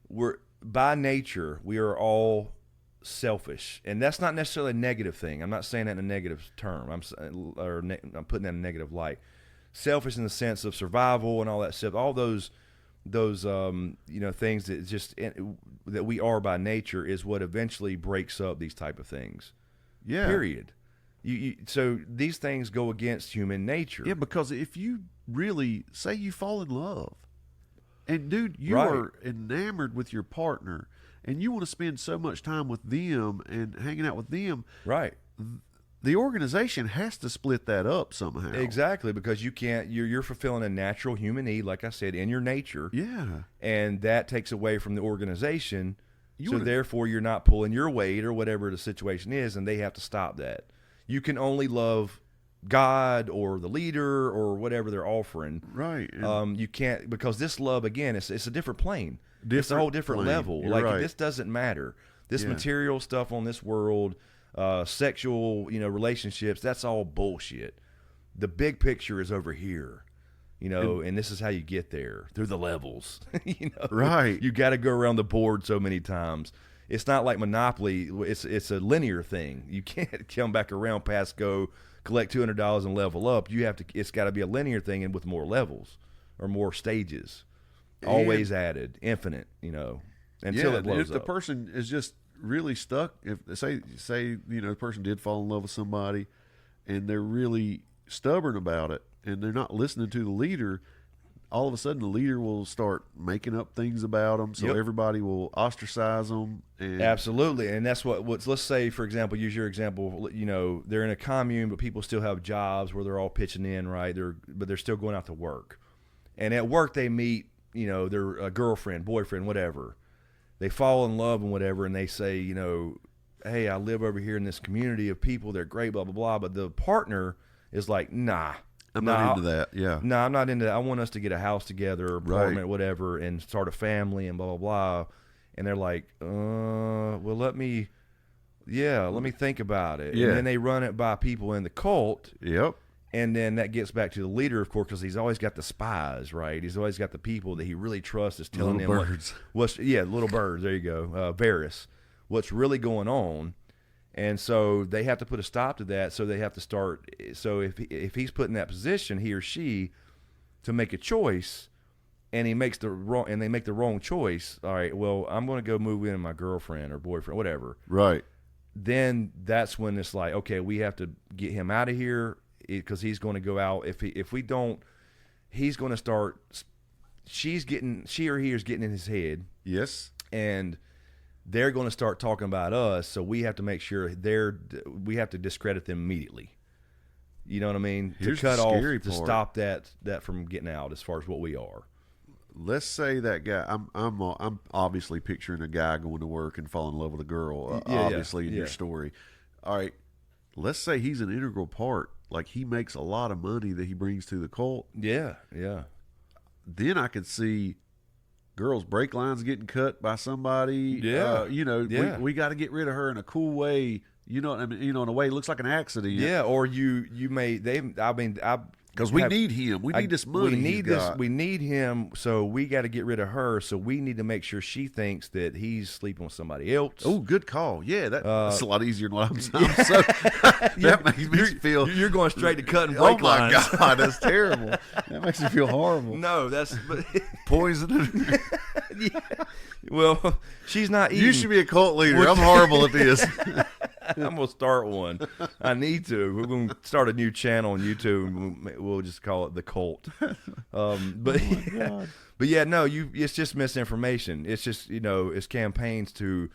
we're by nature we are all selfish, and that's not necessarily a negative thing. I'm not saying that in a negative term. I'm putting that in a negative light. Selfish in the sense of survival and all that stuff. All those things that we are by nature is what eventually breaks up these type of things. Yeah. Period. So these things go against human nature. Yeah, because if you really say you fall in love, and dude, you Right. are enamored with your partner, and you want to spend so much time with them and hanging out with them, Right. the organization has to split that up somehow. Exactly, because you can't. You're fulfilling a natural human need, like I said, in your nature. Yeah. And that takes away from the organization. You So wanna- therefore, you're not pulling your weight or whatever the situation is, and they have to stop that. You can only love God or the leader or whatever they're offering. Right. And You can't, because this love again, it's a different plane. It's a Different whole different plane. level. You're Like right. this doesn't matter. This Yeah. material stuff on this world, sexual, relationships, that's all bullshit. The big picture is over here. And this is how you get there through the levels. Right. You got to go around the board so many times. It's not like Monopoly. It's a linear thing. You can't come back around past go collect $200 and level up. It's got to be a linear thing and with more levels or more stages, always added, infinite. Until it blows if the up. person is just really stuck, if say the person did fall in love with somebody, and they're really stubborn about it, and they're not listening to the leader, all of a sudden the leader will start making up things about them, so Yep. everybody will ostracize them. And Absolutely, and that's what's. Let's say, for example, use your example. They're in a commune, but people still have jobs where they're all pitching in, right? But they're still going out to work, and at work they meet, their girlfriend, boyfriend, whatever. They fall in love and whatever, and they say, hey, I live over here in this community of people. They're great, blah blah blah. But the partner is like, nah. I'm not into that. Yeah. No, I'm not into that. I want us to get a house together, apartment, whatever, and start a family and blah, blah, blah. And they're like, well, let me think about it. Yeah. And then they run it by people in the cult. Yep. And then that gets back to the leader, of course, because he's always got the spies, right? He's always got the people that he really trusts is telling Little him birds. little birds. There you go. Varys. What's really going on. And so they have to put a stop to that. So they have to start. So if he's put in that position, he or she, to make a choice, and they make the wrong choice. All right, well, I'm going to go move in with my girlfriend or boyfriend, whatever. Right. Then that's when it's like, okay, we have to get him out of here because he's going to go out. If we don't, he's going to start. She or he is getting in his head. Yes. And they're going to start talking about us, so we have to make sure we have to discredit them immediately. You know what I mean? Here's to cut the off, scary to part. stop that from getting out as far as what we are. Let's say that guy. I'm obviously picturing a guy going to work and fall in love with a girl. Obviously, in your story. All right. Let's say he's an integral part. Like, he makes a lot of money that he brings to the cult. Yeah, yeah. Then I could see girls' brake lines getting cut by somebody. Yeah. We got to get rid of her in a cool way. You know what I mean? In a way it looks like an accident. Yeah, or you may because we need him. We need this money. We need this. We need him. So we got to get rid of her. So we need to make sure she thinks that he's sleeping with somebody else. Oh, good call. Yeah, that's a lot easier than what I'm saying. So that makes me feel. You're going straight to cutting brake lines. Oh my God, that's terrible. That makes me feel horrible. No, that's Poison. Yeah. Well, she's not eating. You should be a cult leader. I'm horrible at this. I'm gonna start one. I need to. We're gonna start a new channel on YouTube. And we'll just call it the Cult. But yeah, no. It's just misinformation. It's just it's campaigns to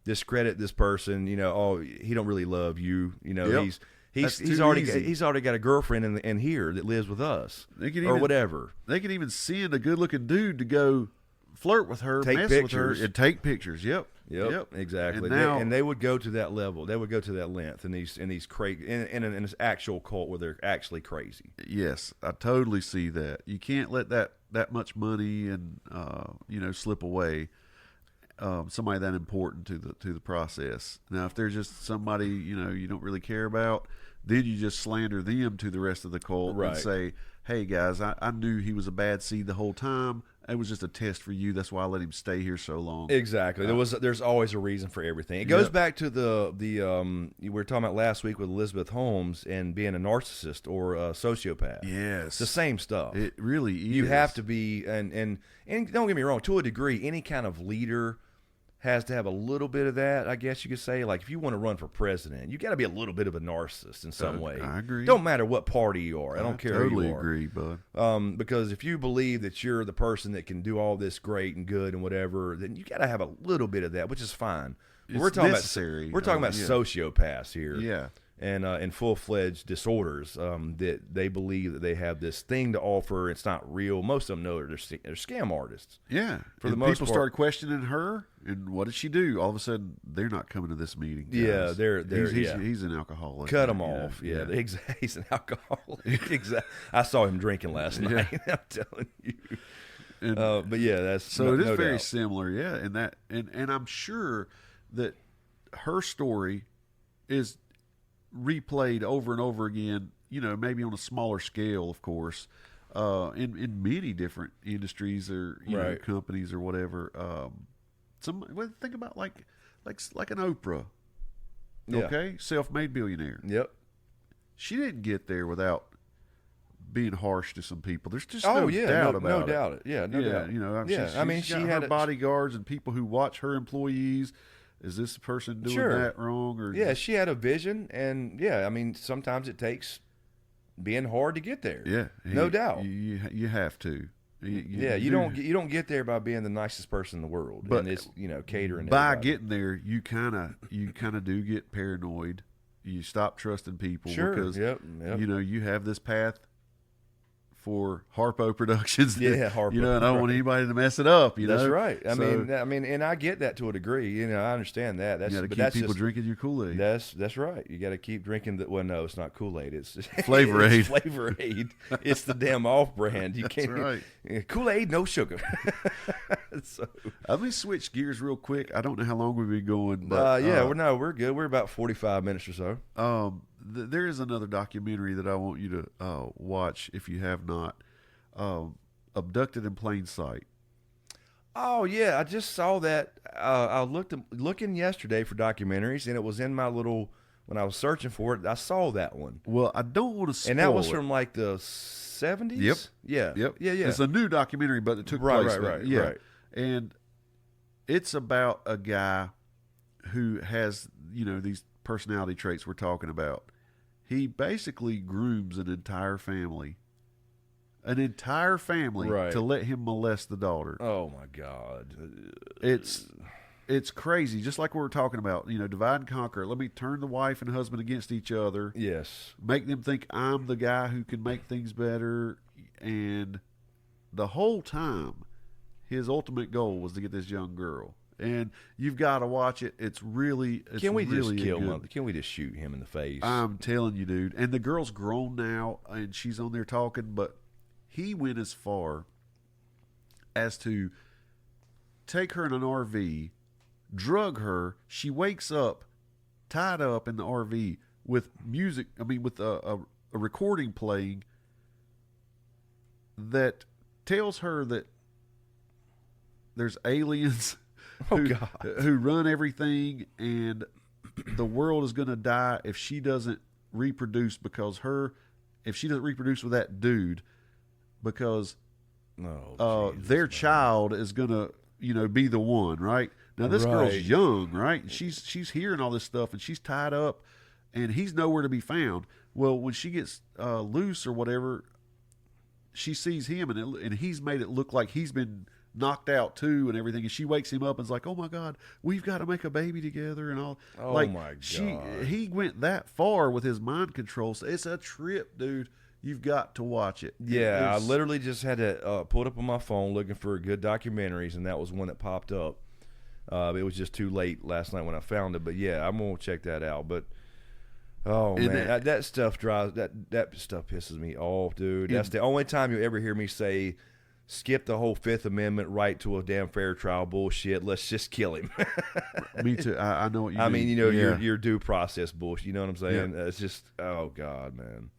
discredit this person. Oh, he don't really love you. Yep. He's already got a girlfriend in here that lives with us or whatever. They could even send a good looking dude to go flirt with her, take mess pictures. with her, and take pictures. Yep, exactly. And they would go to that level. They would go to that length in these crazy in this actual cult where they're actually crazy. Yes, I totally see that. You can't let that much money and slip away. Somebody that important to the process. Now, if they're just somebody you don't really care about, then you just slander them to the rest of the cult and say, "Hey guys, I knew he was a bad seed the whole time. It was just a test for you. That's why I let him stay here so long." Exactly. There's always a reason for everything. It goes back to the we were talking about last week with Elizabeth Holmes and being a narcissist or a sociopath. Yes, it's the same stuff. It really is. You have to be, and don't get me wrong. To a degree, any kind of leader has to have a little bit of that, I guess you could say. Like, if you want to run for president, you got to be a little bit of a narcissist in some way. I agree. Don't matter what party you are. I don't care who you are. Totally agree, bud. Because if you believe that you're the person that can do all this great and good and whatever, then you got to have a little bit of that, which is fine. We're talking about sociopaths here. Yeah. And full-fledged disorders that they believe that they have this thing to offer. It's not real. Most of them know they're scam artists. Yeah. For the most people part. started questioning her, and what did she do? All of a sudden, they're not coming to this meeting. Guys. Yeah, he's an alcoholic. Cut him off. Yeah. He's an alcoholic. Exactly. I saw him drinking last night. I'm telling you. But yeah, that's so. It is no very doubt. similar. Yeah, and I'm sure that her story is replayed over and over again, maybe on a smaller scale, of course, in many different industries or companies or whatever. Think about like an Oprah, okay, self-made billionaire. Yep. She didn't get there without being harsh to some people. There's just no doubt about it. No doubt. Yeah, no doubt. She got her bodyguards and people who watch her employees. Is this person doing that wrong? Or she had a vision, and sometimes it takes being hard to get there. Yeah, no doubt. You have to. You don't get there by being the nicest person in the world, but and it's catering. By everybody. getting there, you kind of do get paranoid. You stop trusting people because you have this path for Harpo Productions. Harpo. And I don't want anybody to mess it up. That's right. I mean, and I get that to a degree. I understand that. You got to keep people drinking your Kool-Aid. That's right. You got to keep drinking the. Well, no, it's not Kool-Aid. It's Flavor Aid. It's Flavor Aid. It's the damn off-brand. You can't. Right. Kool-Aid, no sugar. So let me switch gears real quick. I don't know how long we've been going, but we're good. We're about 45 minutes or so. There is another documentary that I want you to watch if you have not. Abducted in Plain Sight. Oh yeah, I just saw that. I looking yesterday for documentaries, and it was in my little when I was searching for it, I saw that one. Well, I don't want to spoil And that was it. from like the 70s? Yep. Yeah. Yep. Yeah, yeah. It's a new documentary, but it took Right, place right, then. right, Yeah. right. And it's about a guy who has, these personality traits we're talking about. He basically grooms an entire family. Right. To let him molest the daughter. Oh, my God. It's crazy. Just like we were talking about, divide and conquer. Let me turn the wife and husband against each other. Yes. Make them think I'm the guy who can make things better. And the whole time, his ultimate goal was to get this young girl. And you've got to watch it. It's really Can we really just kill good. him? Can we just shoot him in the face? I'm telling you, dude. And the girl's grown now, and she's on there talking, but he went as far as to take her in an RV, drug her. She wakes up tied up in the RV with music, with a recording playing that tells her that there's aliens who run everything, and the world is going to die if she doesn't reproduce if she doesn't reproduce with that dude, because their child is going to be the one, right? Now this girl's young, right? She's hearing all this stuff, and she's tied up, and he's nowhere to be found. Well, when she gets loose or whatever, she sees him, and he's made it look like he's been knocked out too and everything, and she wakes him up and is like, oh my God, we've got to make a baby together and all. Oh like, my God. He went that far with his mind control. So it's a trip, dude. You've got to watch it. Yeah, I literally just had to pull it up on my phone looking for good documentaries, and that was one that popped up. It was just too late last night when I found it, but yeah, I'm gonna check that out. But man, that stuff that stuff pisses me off, dude. That's the only time you'll ever hear me say, skip the whole Fifth Amendment right to a damn fair trial bullshit. Let's just kill him. Me too. I know what you mean. I mean, your due process bullshit. You know what I'm saying? Yeah. It's just, oh God, man.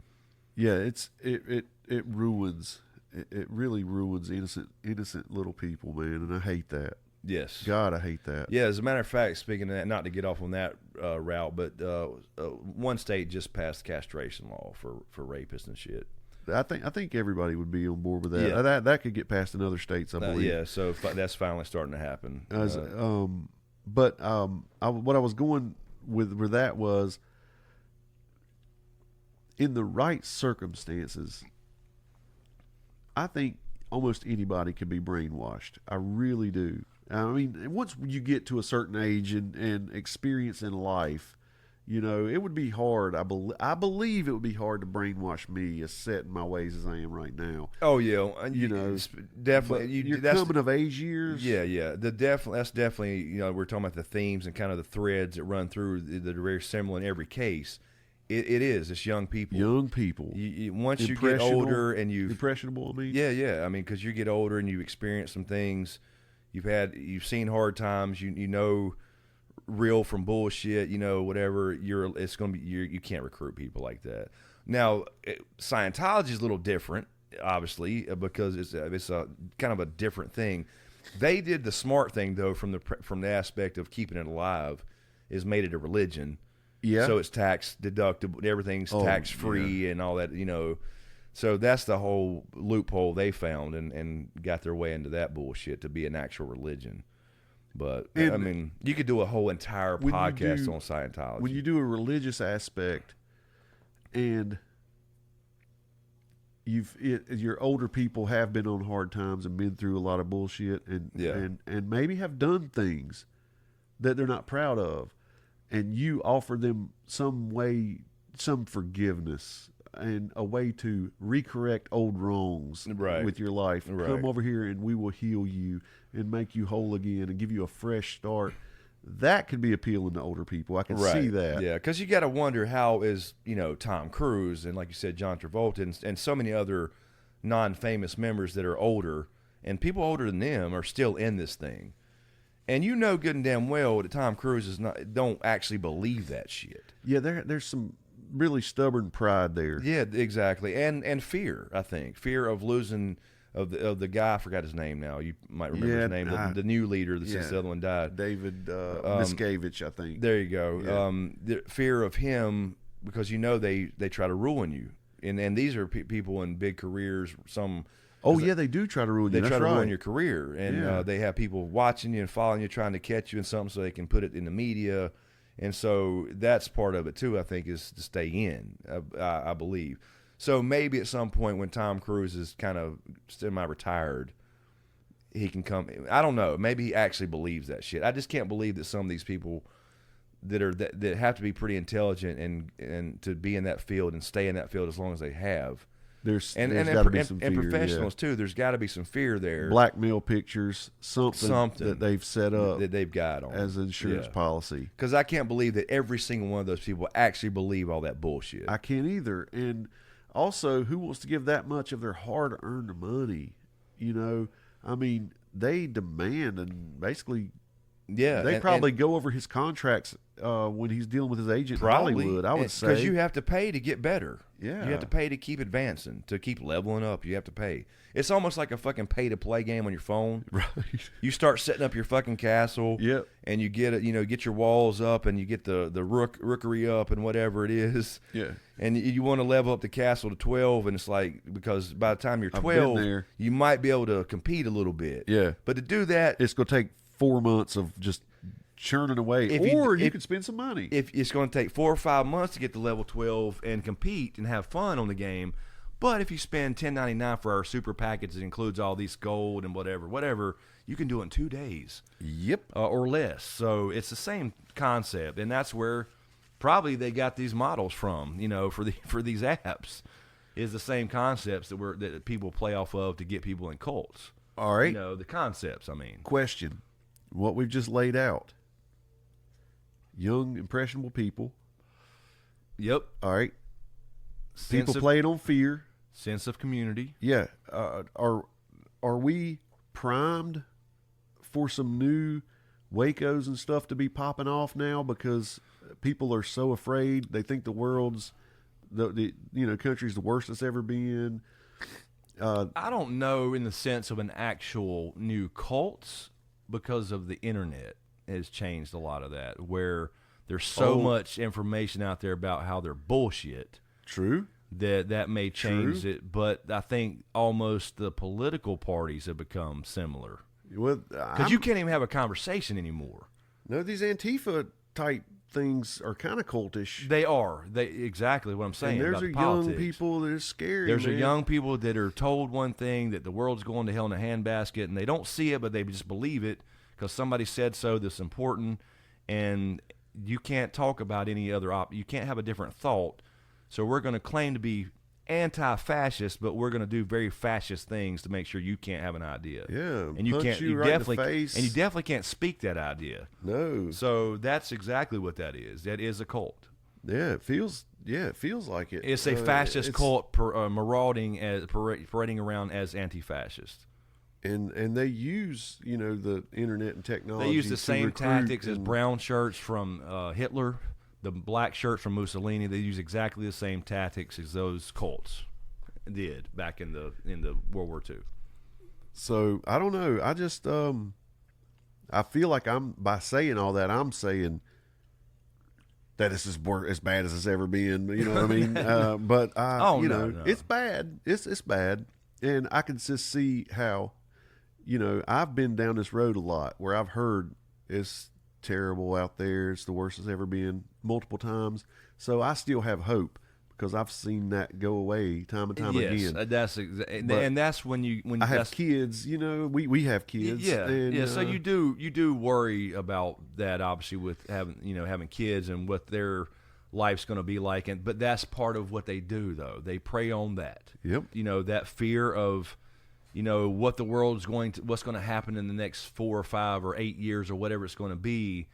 Yeah, it ruins. It really ruins innocent little people, man, and I hate that. Yes. God, I hate that. Yeah, as a matter of fact, speaking of that, not to get off on that route, but one state just passed castration law for rapists and shit. I think everybody would be on board with that. Yeah. That could get passed in other states, I believe. Yeah, so that's finally starting to happen. What I was going with that was, in the right circumstances, I think almost anybody could be brainwashed. I really do. I mean, once you get to a certain age and experience in life, it would be hard. I believe it would be hard to brainwash me as set in my ways as I am right now. Oh yeah, definitely. Your coming of age years. Yeah. That's definitely. We're talking about the themes and kind of the threads that run through that are very similar in every case. It is. It's young people. Young people. Once you get older and impressionable. I mean. Yeah. I mean, because you get older and you experience some things. You've seen hard times. You know real from bullshit. Whatever. It's gonna be. You can't recruit people like that. Now, Scientology is a little different, obviously, because it's a kind of a different thing. They did the smart thing though, from the aspect of keeping it alive, is made it a religion. Yeah. So it's tax deductible. Everything's tax free and all that. So that's the whole loophole they found and got their way into that bullshit to be an actual religion. But I mean, you could do a whole entire podcast on Scientology. When you do a religious aspect, and your older people have been on hard times and been through a lot of bullshit, and maybe have done things that they're not proud of, and you offer them some forgiveness and a way to recorrect old wrongs with your life. Right. Come over here and we will heal you and make you whole again and give you a fresh start. That could be appealing to older people. I can see that. Yeah, because you got to wonder how is, Tom Cruise and, like you said, John Travolta and so many other non-famous members that are older, and people older than them are still in this thing. And good and damn well that Tom Cruise don't actually believe that shit. Yeah, there's some really stubborn pride there. Yeah, exactly. And fear, I think. Fear of losing of the guy. I forgot his name now. You might remember his name. The new leader since the other one died. David Miscavige, I think. There you go. Yeah. The fear of him, because they try to ruin you, and these are people in big careers. They do try to ruin you. They try That's to ruin right. your career, and they have people watching you and following you, trying to catch you in something so they can put it in the media, and so that's part of it too. I think is to stay in. I believe. So maybe at some point when Tom Cruise is kind of semi-retired, he can come. I don't know. Maybe he actually believes that shit. I just can't believe that some of these people that have to be pretty intelligent and to be in that field and stay in that field as long as they have. There's got to be some fear, and professionals too. There's got to be some fear there. Blackmail pictures, something that they've set up that they've got on as an insurance policy. Because I can't believe that every single one of those people actually believe all that bullshit. I can't either. And also, who wants to give that much of their hard-earned money? You know, I mean, they demand and basically, they probably go over his contracts when he's dealing with his agent in Hollywood. I would say because you have to pay to get better. Yeah, you have to pay to keep advancing, to keep leveling up. You have to pay. It's almost like a fucking pay-to-play game on your phone. Right. You start setting up your fucking castle. Yep. And you get it. Get your walls up, and you get the rookery up, and whatever it is. Yeah. And you want to level up the castle to 12, and it's like, because by the time you're 12, you might be able to compete a little bit. Yeah. But to do that, it's going to take 4 months of just churning away, you could spend some money. If it's going to take 4 or 5 months to get to level 12 and compete and have fun on the game, but if you spend $10.99 for our super package that includes all these gold and whatever, you can do it in 2 days. Yep, or less. So it's the same concept, and that's where probably they got these models from. For these apps, is the same concepts that people play off of to get people in cults. All right, the concepts. I mean, question: what we've just laid out. Young, impressionable people. Yep. All right. People playing on fear. Sense of community. Yeah. Are we primed for some new Wacos and stuff to be popping off now because people are so afraid? They think the world's the country's the worst it's ever been. I don't know in the sense of an actual new cults, because of the internet has changed a lot of that, where there's so much information out there about how they're bullshit. True. That may change it, but I think almost the political parties have become similar. Because you can't even have a conversation anymore. No, these Antifa type things are kind of cultish. They are. Exactly what I'm saying. And there's about a politics. young people that are scary. There's a young people that are told one thing, that the world's going to hell in a handbasket, and they don't see it, but they just believe it because somebody said so. That's important, and you can't talk about any other you can't have a different thought. So we're going to claim to be anti-fascist, but we're going to do very fascist things to make sure you can't have an idea. Yeah, and you can't. You right definitely in the face. And you definitely can't speak that idea. No. So that's exactly what that is. That is a cult. Yeah, it feels like it. It's a fascist cult parading around as anti-fascist. And they use the internet and technology. They use the same tactics as brown shirts from Hitler, the black shirts from Mussolini. They use exactly the same tactics as those cults did back in the World War II. So I don't know. I just I feel like by saying all that, I'm saying that it's as bad as it's ever been. You know what I mean? But no. It's bad. It's bad, and I can just see how. I've been down this road a lot where I've heard it's terrible out there. It's the worst it's ever been multiple times. So I still have hope because I've seen that go away time and time again. Yes, and that's when I have kids. We have kids. Yeah. So you do worry about that, obviously, with having kids and what their life's going to be like. But that's part of what they do, though. They prey on that. Yep. That fear of. What the world's what's going to happen in the next 4 or 5 or 8 years or whatever it's going to be,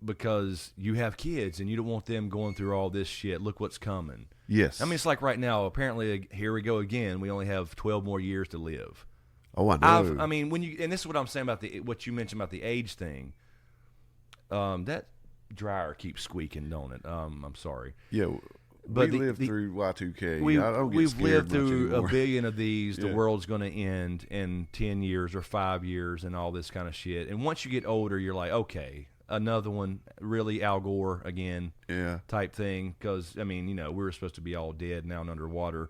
because you have kids and you don't want them going through all this shit. Look what's coming. Yes. I mean, it's like right now, apparently, here we go again. We only have 12 more years to live. Oh, I know. I mean, and this is what I'm saying about what you mentioned about the age thing. That dryer keeps squeaking, don't it? I'm sorry. Yeah. But we lived through Y2K. We've scared lived much through anymore. a billion of these. The Yeah. world's going to end in 10 years or 5 years and all this kind of shit. And once you get older, you're like, okay, another one, really Al Gore again, Yeah. type thing. Because I mean, we were supposed to be all dead now and underwater.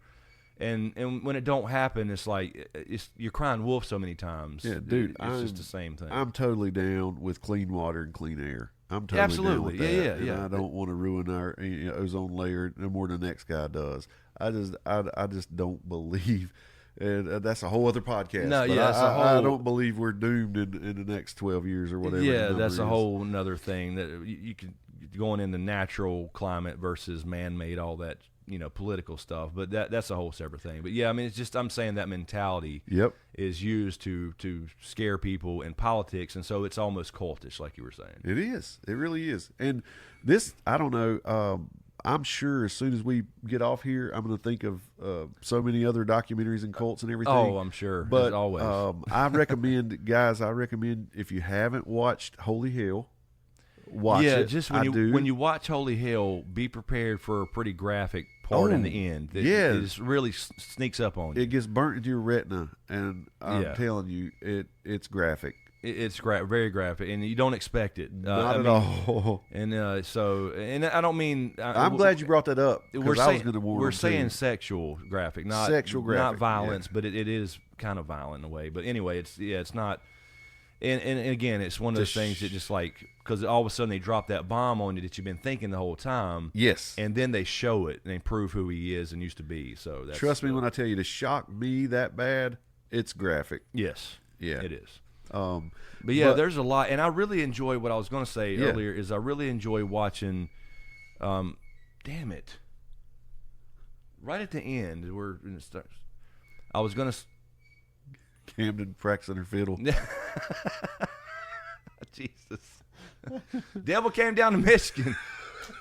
And when it don't happen, it's like you're crying wolf so many times. Yeah, dude, it's just the same thing. I'm totally down with clean water and clean air. I'm totally Absolutely. down with that. Yeah. And I don't want to ruin our ozone layer no more than the next guy does. I just don't believe, and that's a whole other podcast. No, but yeah, it's a I whole- don't believe we're doomed in the next 12 years or whatever. Yeah, the that's a number is. whole another thing that you could going into natural climate versus man-made, all that political stuff. But that's a whole separate thing. But yeah, I mean, it's just I'm saying that mentality Yep. is used to scare people in politics, and so it's almost cultish, like you were saying. It is. It really is. And this, I don't know. I'm sure as soon as we get off here, I'm going to think of so many other documentaries and cults and everything. Oh, I'm sure. But as always. I recommend, guys. I recommend if you haven't watched Holy Hell, watch yeah, it. just I do. when you watch Holy Hell, be prepared for a pretty graphic part in Oh, the end. yeah. It just really sneaks up on you. It gets burnt into your retina, and I'm Yeah. telling you, it's graphic. It's very graphic, and you don't expect it. Not at all. And and I don't mean. I'm glad you brought that up. We're 'cause I was saying going to warn we're them, saying too. sexual graphic, not Sexual not graphic, violence, yeah. but it is kind of violent in a way. But anyway, it's not. And again, it's one of those things that just like because all of a sudden they drop that bomb on you that you've been thinking the whole time. Yes. And then they show it and they prove who he is and used to be. So that's, Trust me when I tell you, to shock me that bad, it's graphic. yes, Yeah. it is. But yeah, there's a lot, and I really enjoy what I was going to say Yeah. earlier. Is I really enjoy watching. Damn it! Right at the end, I was going to. Camden practicing her fiddle. Jesus. Devil came down to Michigan.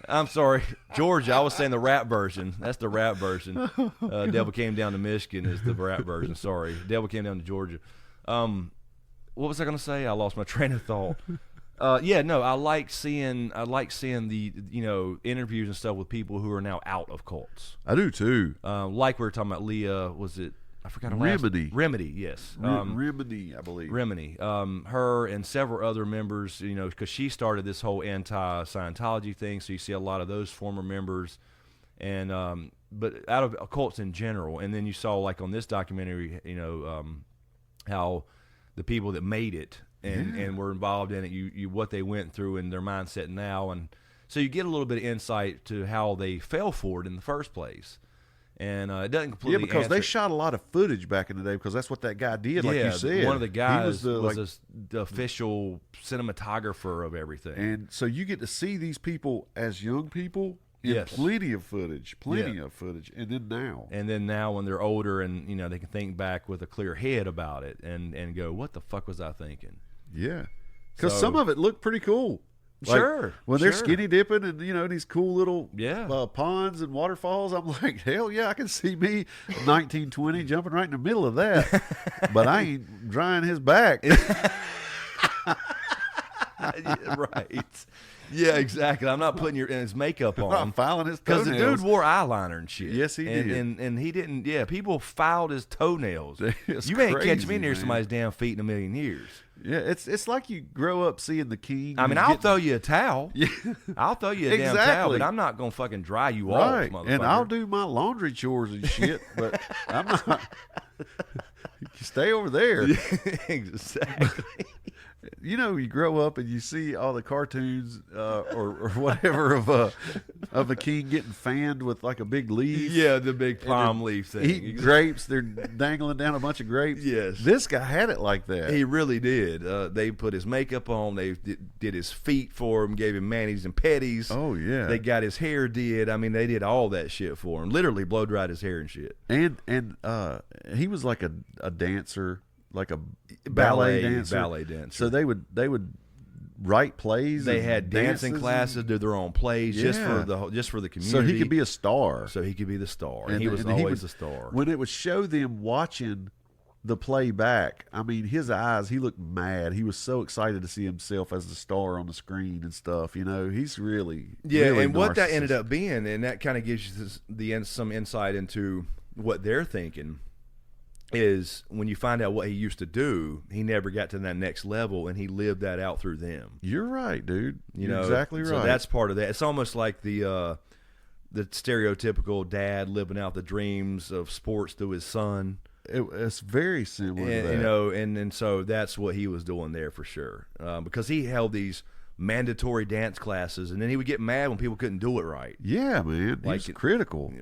I'm sorry, Georgia. I was saying the rap version. That's the rap version. Devil came down to Michigan is the rap version. Sorry, Devil came down to Georgia. What was I going to say? I lost my train of thought. Yeah, no, I like seeing the interviews and stuff with people who are now out of cults. I do too. Like we were talking about Leah. Was it? I forgot her last Remedy. Remedy, yes. Remedy, I believe. Remedy, her and several other members, because she started this whole anti-Scientology thing, so you see a lot of those former members, and but out of cults in general. And then you saw, like on this documentary, how the people that made it and were involved in it, you what they went through and their mindset now, and so you get a little bit of insight to how they fell for it in the first place. And it doesn't completely Yeah, because answer they shot a lot of footage back in the day because that's what that guy did, like you said. one of the guys He was the official cinematographer of everything. and so you get to see these people as young people in Yes. plenty of footage, and then now. And then now when they're older and they can think back with a clear head about it and go, what the fuck was I thinking? Yeah, because So- some of it looked pretty cool. Like, Sure, when they're sure. skinny dipping and these cool little Yeah. ponds and waterfalls, I'm like, hell yeah, I can see me 1920 jumping right in the middle of that, but I ain't drying his back. Right. Yeah, exactly. I'm not putting his makeup on. I'm filing his Because toenails. the dude wore eyeliner and shit. Yes, he did. And he didn't. Yeah, people filed his toenails. It's You ain't catch crazy, me near man. somebody's damn feet in a million years. Yeah, it's like you grow up seeing the king. I mean, who's I'll getting- throw you a towel. Yeah. I'll throw you a damn towel, Exactly. but I'm not gonna fucking dry you Right, off, and I'll motherfucker. do my laundry chores and shit, but I'm not. You stay over there. Exactly. You grow up and you see all the cartoons or whatever of a king getting fanned with like a big leaf. Yeah, the big palm leaf thing. Eating grapes, they're dangling down a bunch of grapes. Yes. This guy had it like that. He really did. They put his makeup on. They did his feet for him. Gave him manis and petties. Oh, yeah. They got his hair did. I mean, they did all that shit for him. Literally blow dried his hair and shit. And he was like a dancer, like a ballet dancer. So they would write plays. They and had dancing dances classes, do their own plays just Yeah. for the community. so he could be a star. So he could be the star, and he was always a star. When it would show them watching the playback, I mean, his eyes, he looked mad. He was so excited to see himself as the star on the screen and stuff. You know, he's really really and what that ended narcissistic. up being, and that kind of gives you some insight into what they're thinking, is when you find out what he used to do, he never got to that next level, and he lived that out through them. You're right, dude. You You're know, exactly right. So that's part of that. It's almost like the stereotypical dad living out the dreams of sports through his son. It's very similar to that. You know, and so that's what he was doing there for sure, because he held these mandatory dance classes, and then he would get mad when people couldn't do it right. Yeah, man. Like He's critical.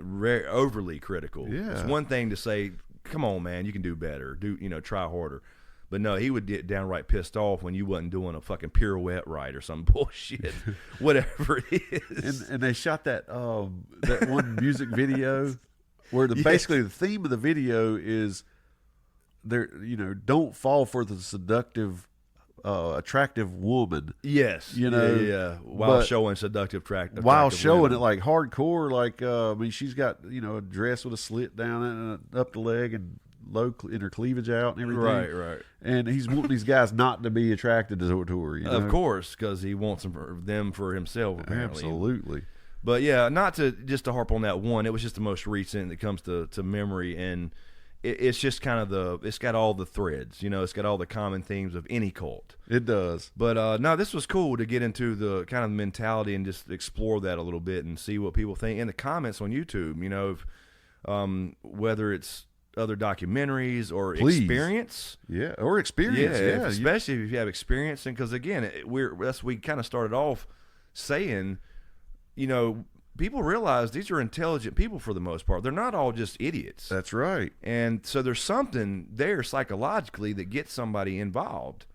Overly critical. Yeah. It's one thing to say, "Come on, man, you can do better. Try harder." But no, he would get downright pissed off when you wasn't doing a fucking pirouette right or some bullshit, whatever it is. And they shot that one music video where basically the theme of the video is don't fall for the seductive, attractive woman. Yes, yeah. While showing seductive attractive While showing women. it like hardcore, like I mean, she's got a dress with a slit down it and up the leg and low in her cleavage out and everything. Right. And he's wanting these guys not to be attracted to her. Of course, because he wants them for himself. Apparently. Absolutely. But yeah, not to harp on that one. It was just the most recent that comes to memory, and it's just kind of it's got all the threads. It's got all the common themes of any cult. It does. But no, this was cool to get into the kind of mentality and just explore that a little bit and see what people think in the comments on YouTube. Whether it's other documentaries or experience. Yeah, or experience. Yeah, especially if you have experience. And because again, we kind of started off saying, people realize these are intelligent people for the most part. They're not all just idiots. That's right. And so there's something there psychologically that gets somebody involved.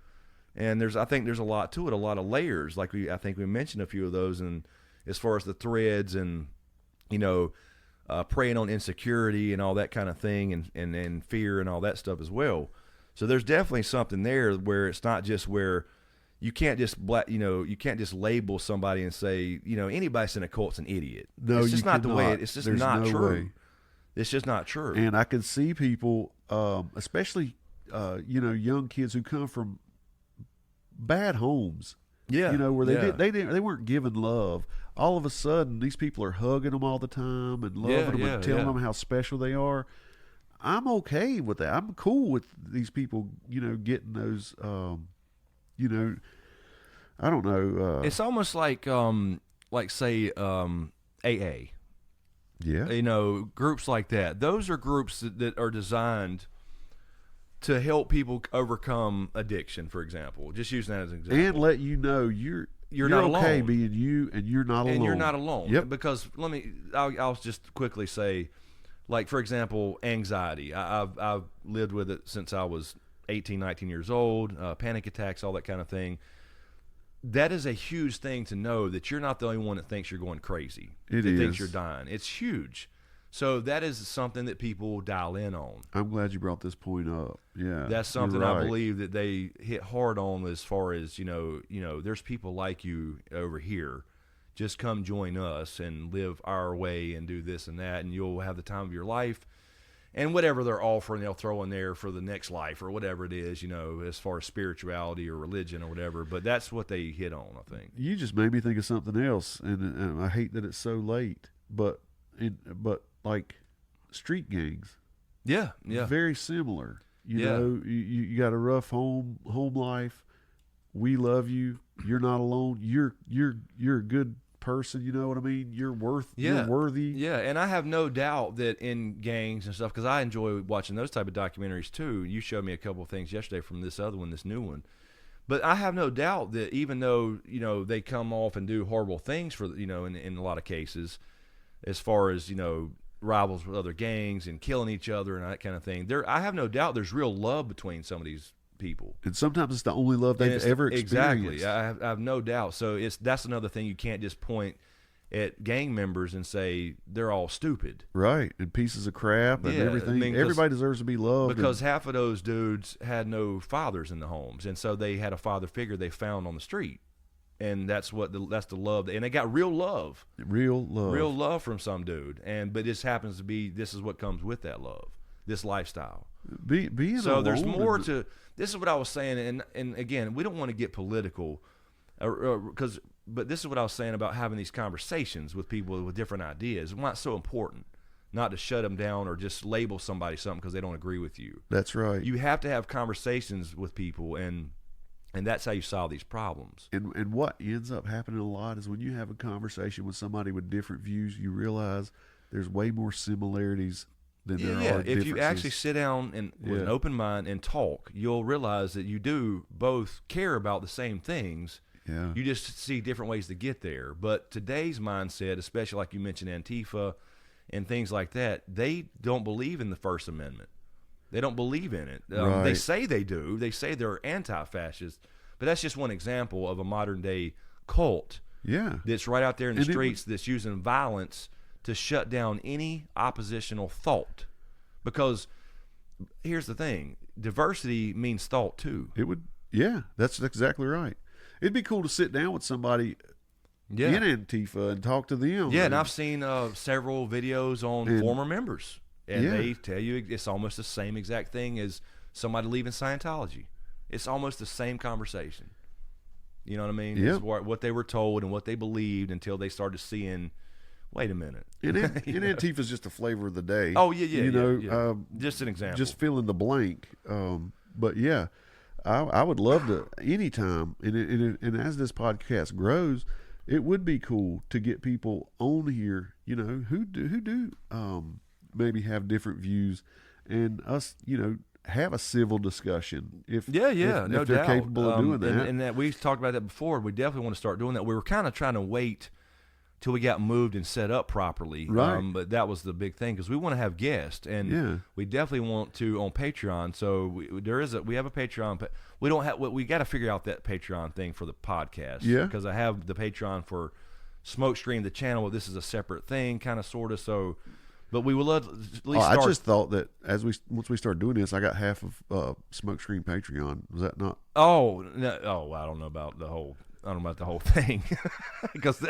And I think there's a lot to it, a lot of layers. Like I think we mentioned a few of those, and as far as the threads and preying on insecurity and all that kind of thing, and fear and all that stuff as well. So there's definitely something there where it's not just where you can't just you can't just label somebody and say anybody's in a cult's an idiot. No, it's just you not the way. cannot. It's just There's not no true. way. It's just not true. And I can see people, especially young kids who come from bad homes. Yeah, where they weren't given love. All of a sudden, these people are hugging them all the time and loving them and telling them how special they are. I'm okay with that. I'm cool with these people, getting those, I don't know. It's almost like say, AA. Yeah. Groups like that. Those are groups that are designed to help people overcome addiction, for example. Just using that as an example. And let you know you're not okay alone. being you, and you're not alone. And you're not alone. Yep. Because I'll just quickly say, like, for example, anxiety. I've lived with it since I was 18, 19 years old, panic attacks, all that kind of thing. That is a huge thing to know, that you're not the only one that thinks you're going crazy. It that is. thinks you're dying. It's huge. So that is something that people dial in on. I'm glad you brought this point up. Yeah. That's something you're right. I believe that they hit hard on, as far as, there's people like you over here. Just come join us and live our way and do this and that, and you'll have the time of your life. And whatever they're offering, they'll throw in there for the next life or whatever it is, as far as spirituality or religion or whatever. But that's what they hit on, I think. You just made me think of something else, and I hate that it's so late, but like street gangs. Yeah. Very similar. You got a rough home life. We love you. You're not alone. You're a good person. You know what I mean? You're worthy. Yeah, and I have no doubt that in gangs and stuff, because I enjoy watching those type of documentaries too. You showed me a couple of things yesterday from this other one, this new one. But I have no doubt that even though, they come off and do horrible things for, in a lot of cases, as far as, rivals with other gangs and killing each other and that kind of thing, I have no doubt there's real love between some of these people. And sometimes it's the only love they've ever experienced. Exactly. I have no doubt. So that's another thing. You can't just point at gang members and say they're all stupid. Right. And pieces of crap and everything. I mean, everybody deserves to be loved. Because half of those dudes had no fathers in the homes. And so they had a father figure they found on the street. And that's the love. And they got real love. Real love from some dude. But this happens to be, this is what comes with that love, this lifestyle. being so there's alone more to. This is what I was saying, and again, we don't want to get political, but this is what I was saying about having these conversations with people with different ideas. Why it's so important not to shut them down or just label somebody something because they don't agree with you. That's right. You have to have conversations with people, and that's how you solve these problems. And what ends up happening a lot is when you have a conversation with somebody with different views, you realize there's way more similarities than there are differences. If you actually sit down and with an open mind and talk, you'll realize that you do both care about the same things. Yeah. You just see different ways to get there. But today's mindset, especially like you mentioned Antifa and things like that, they don't believe in the First Amendment. They don't believe in it. Right. They say they do. They say they're anti-fascist. But that's just one example of a modern-day cult that's right out there in the streets that's using violence to shut down any oppositional thought. Because here's the thing. Diversity means thought, too. It would, that's exactly right. It'd be cool to sit down with somebody in Antifa and talk to them. Yeah, and I've seen several videos on former members. And they tell you it's almost the same exact thing as somebody leaving Scientology. It's almost the same conversation. You know what I mean? Yeah. It's what they were told and what they believed until they started seeing, wait a minute. And Antifa is just a flavor of the day. Oh, yeah. You know, just an example. Just fill in the blank. But yeah, I would love to anytime. And as this podcast grows, it would be cool to get people on here, you know, who do maybe have different views, and us, you know, have a civil discussion if no they're doubt. capable of doing that. And that we've talked about that before. We definitely want to start doing that. We were kind of trying to wait till we got moved and set up properly, right? But that was the big thing because we want to have guests, and we definitely want to on Patreon. So we have a Patreon, but we don't have. We got to figure out that Patreon thing for the podcast. Yeah, because I have the Patreon for SmokeScreen, the channel. Well, this is a separate thing, kind of, sort of. So. But we will at least start. I just thought that once we start doing this, I got half of SmokeScreen Patreon. Was that not? Oh, no, well, I don't know about the whole thing, because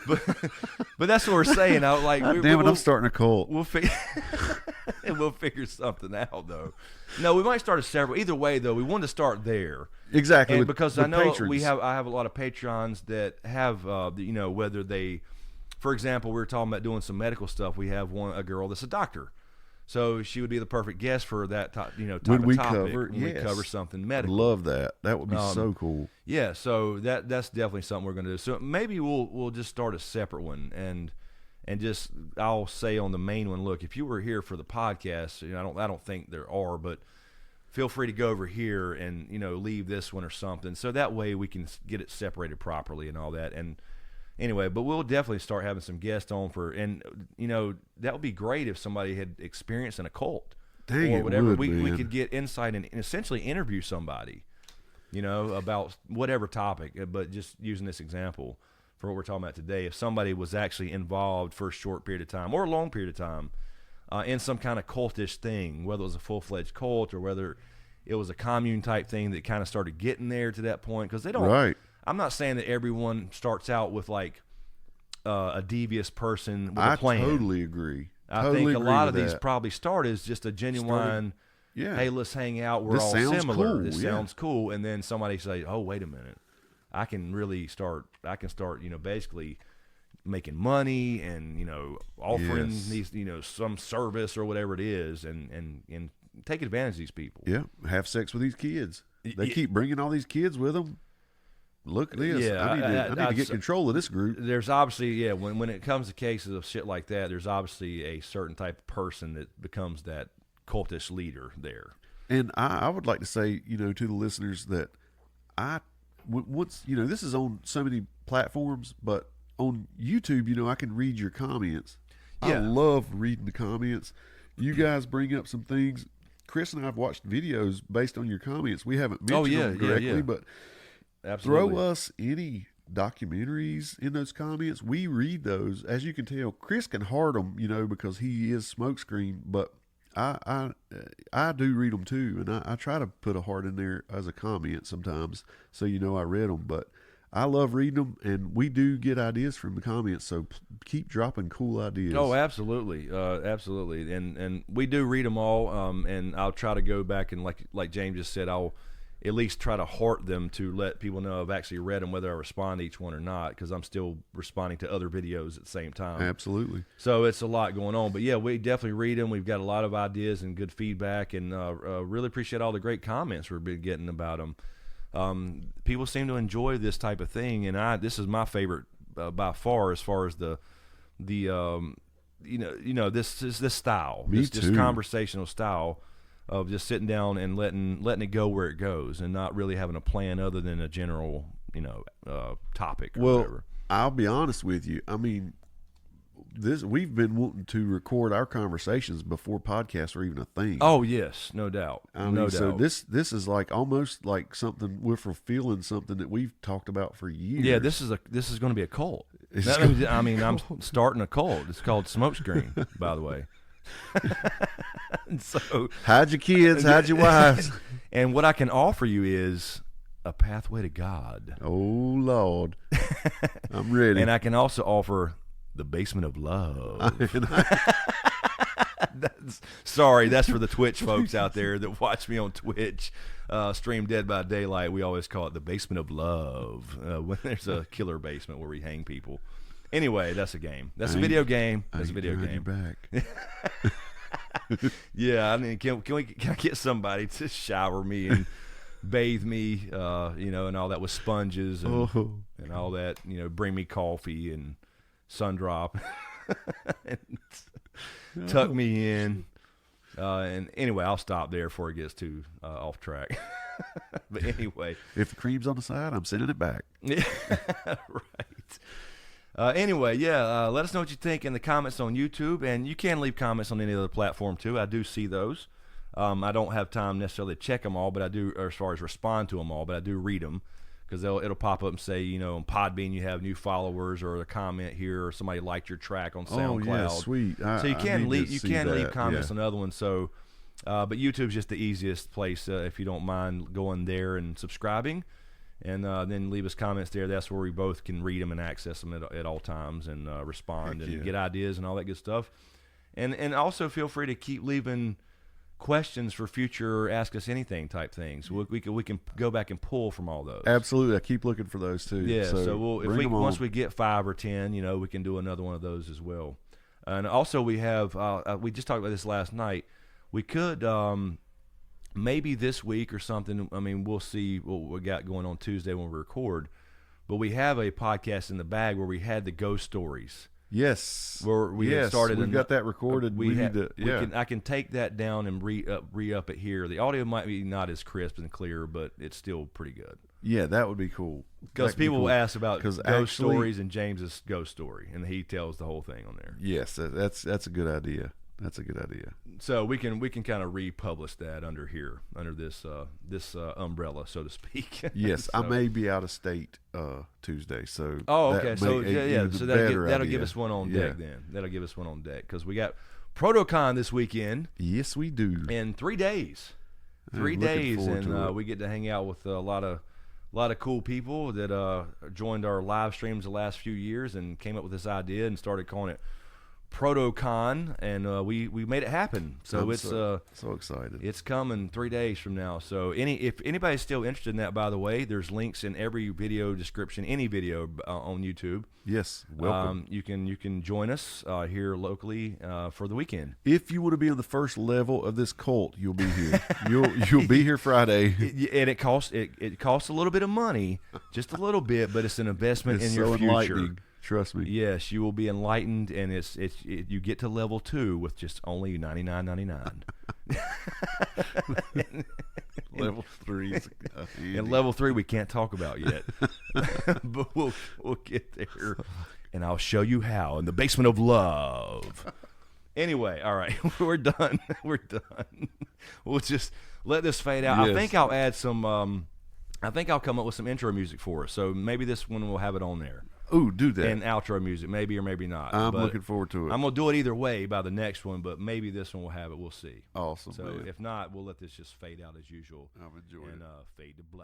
but that's what we're saying. I'm starting a cult. We'll figure something out though. No, we might start a several. Either way, though, we wanted to start there exactly because with I know patrons. I have a lot of Patrons that have you know, whether they. For example, we were talking about doing some medical stuff. We have a girl that's a doctor, so she would be the perfect guest for that type of topic. We cover something medical. I love that. That would be so cool. Yeah, so that's definitely something we're going to do. So maybe we'll just start a separate one and just I'll say on the main one. Look, if you were here for the podcast, you know, I don't think there are, but feel free to go over here and leave this one or something. So that way we can get it separated properly and all that. And anyway, but we'll definitely start having some guests on that would be great if somebody had experience in a cult or whatever. We could get insight and essentially interview somebody, about whatever topic, but just using this example for what we're talking about today. If somebody was actually involved for a short period of time or a long period of time in some kind of cultish thing, whether it was a full-fledged cult or whether it was a commune type thing that kind of started getting there to that point, because they don't. Right. I'm not saying that everyone starts out with like a devious person with a plan. I totally agree. I think a lot of these probably start as just a genuine, hey, let's hang out. We're all similar. Cool. This sounds cool. And then somebody say, oh, wait a minute. I can start, basically making money and, offering these, some service or whatever it is and take advantage of these people. Yeah. Have sex with these kids. They keep bringing all these kids with them. Look at this. Yeah, I need to get control of this group. There's obviously, when it comes to cases of shit like that, there's obviously a certain type of person that becomes that cultish leader there. And I would like to say, to the listeners that once, this is on so many platforms, but on YouTube, I can read your comments. Yeah. I love reading the comments. You guys bring up some things. Chris and I have watched videos based on your comments. We haven't mentioned them directly, but absolutely. Throw us any documentaries in those comments. We read those. As you can tell, Chris can heart them, because he is SmokeScreen, but I do read them too, and I try to put a heart in there as a comment sometimes, so I read them. But I love reading them, and we do get ideas from the comments. So keep dropping cool ideas. Oh, absolutely, absolutely, and we do read them all. And I'll try to go back and like James just said, I'll at least try to heart them to let people know I've actually read them, whether I respond to each one or not, because I'm still responding to other videos at the same time. Absolutely. So it's a lot going on. But yeah, we definitely read them. We've got a lot of ideas and good feedback, and really appreciate all the great comments we've been getting about them. People seem to enjoy this type of thing, and this is my favorite by far, as far as the this style, Me this too. conversational style of just sitting down and letting it go where it goes, and not really having a plan other than a general topic or whatever. I'll be honest with you. I mean, we've been wanting to record our conversations before podcasts were even a thing. Oh yes, no doubt. So this is like almost like something we're fulfilling, something that we've talked about for years. Yeah, this is going to be a cult. I'm starting a cult. It's called SmokeScreen, by the way. So hide your kids, hide your wives. And what I can offer you is a pathway to God. Oh Lord, I'm ready. And I can also offer the basement of love. That's for the Twitch folks out there that watch me on Twitch. Stream Dead by Daylight. We always call it the basement of love when there's a killer basement where we hang people. Anyway, that's a game. That's a video game. That's a video game. Back. Yeah, I mean, can I get somebody to shower me and bathe me, and all that with sponges and all that, bring me coffee and sun drop and tuck me in. And anyway, I'll stop there before it gets too off track. But anyway, if the cream's on the side, I'm sending it back. Yeah, right. Anyway, let us know what you think in the comments on YouTube, and you can leave comments on any other platform too. I do see those. I don't have time necessarily to check them all, but I do, or as far as respond to them all, but I do read them, because it'll pop up and say, on Podbean you have new followers, or a comment here, or somebody liked your track on SoundCloud. Oh yeah, sweet. So you can leave comments on other ones. So, but YouTube's just the easiest place if you don't mind going there and subscribing. And then leave us comments there. That's where we both can read them and access them at all times, and respond and get ideas and all that good stuff. And also feel free to keep leaving questions for future Ask Us Anything type things. We can go back and pull from all those. Absolutely, I keep looking for those too. Yeah, so once we get 5 or 10, we can do another one of those as well. And also we have we just talked about this last night. We could. Maybe this week or something. I mean, we'll see what we got going on Tuesday when we record. But we have a podcast in the bag where we had the ghost stories. Yes. Where we had started. We've got that recorded. I can take that down and re-up it here. The audio might be not as crisp and clear, but it's still pretty good. Yeah, that would be cool. Because people will ask about ghost stories and James's ghost story, and he tells the whole thing on there. Yes, that's a good idea. That's a good idea. So we can kind of republish that under here, under this umbrella, so to speak. Yes, So, I may be out of state Tuesday, so okay. So So that'll give idea. us one on deck then. That'll give us one on deck, because we got ProtoCon this weekend. Yes, we do. In 3 days. 3 days, and we get to hang out with a lot of cool people that joined our live streams the last few years and came up with this idea and started calling it ProtoCon, and we made it happen. So it's so excited. It's coming 3 days from now. So if anybody's still interested in that, by the way, there's links in every video description, any video on YouTube. Yes, welcome. You can join us here locally for the weekend. If you want to be on the first level of this cult, you'll be here. you'll be here Friday. And it costs a little bit of money, just a little bit, but it's an investment in your future. Enlightening. Trust me. Yes, you will be enlightened, and you get to level 2 with just only $99.99. Level 3. And level 3 we can't talk about yet, but we'll get there, and I'll show you how in the basement of love. Anyway, all right, we're done. We'll just let this fade out. Yes. I think I'll add some. I think I'll come up with some intro music for us. So maybe this one will have it on there. Ooh, do that. And outro music, maybe or maybe not. I'm looking forward to it. I'm going to do it either way by the next one, but maybe this one will have it. We'll see. Awesome. So man. if not, we'll let this just fade out as usual. I'm enjoying and it. fade to black.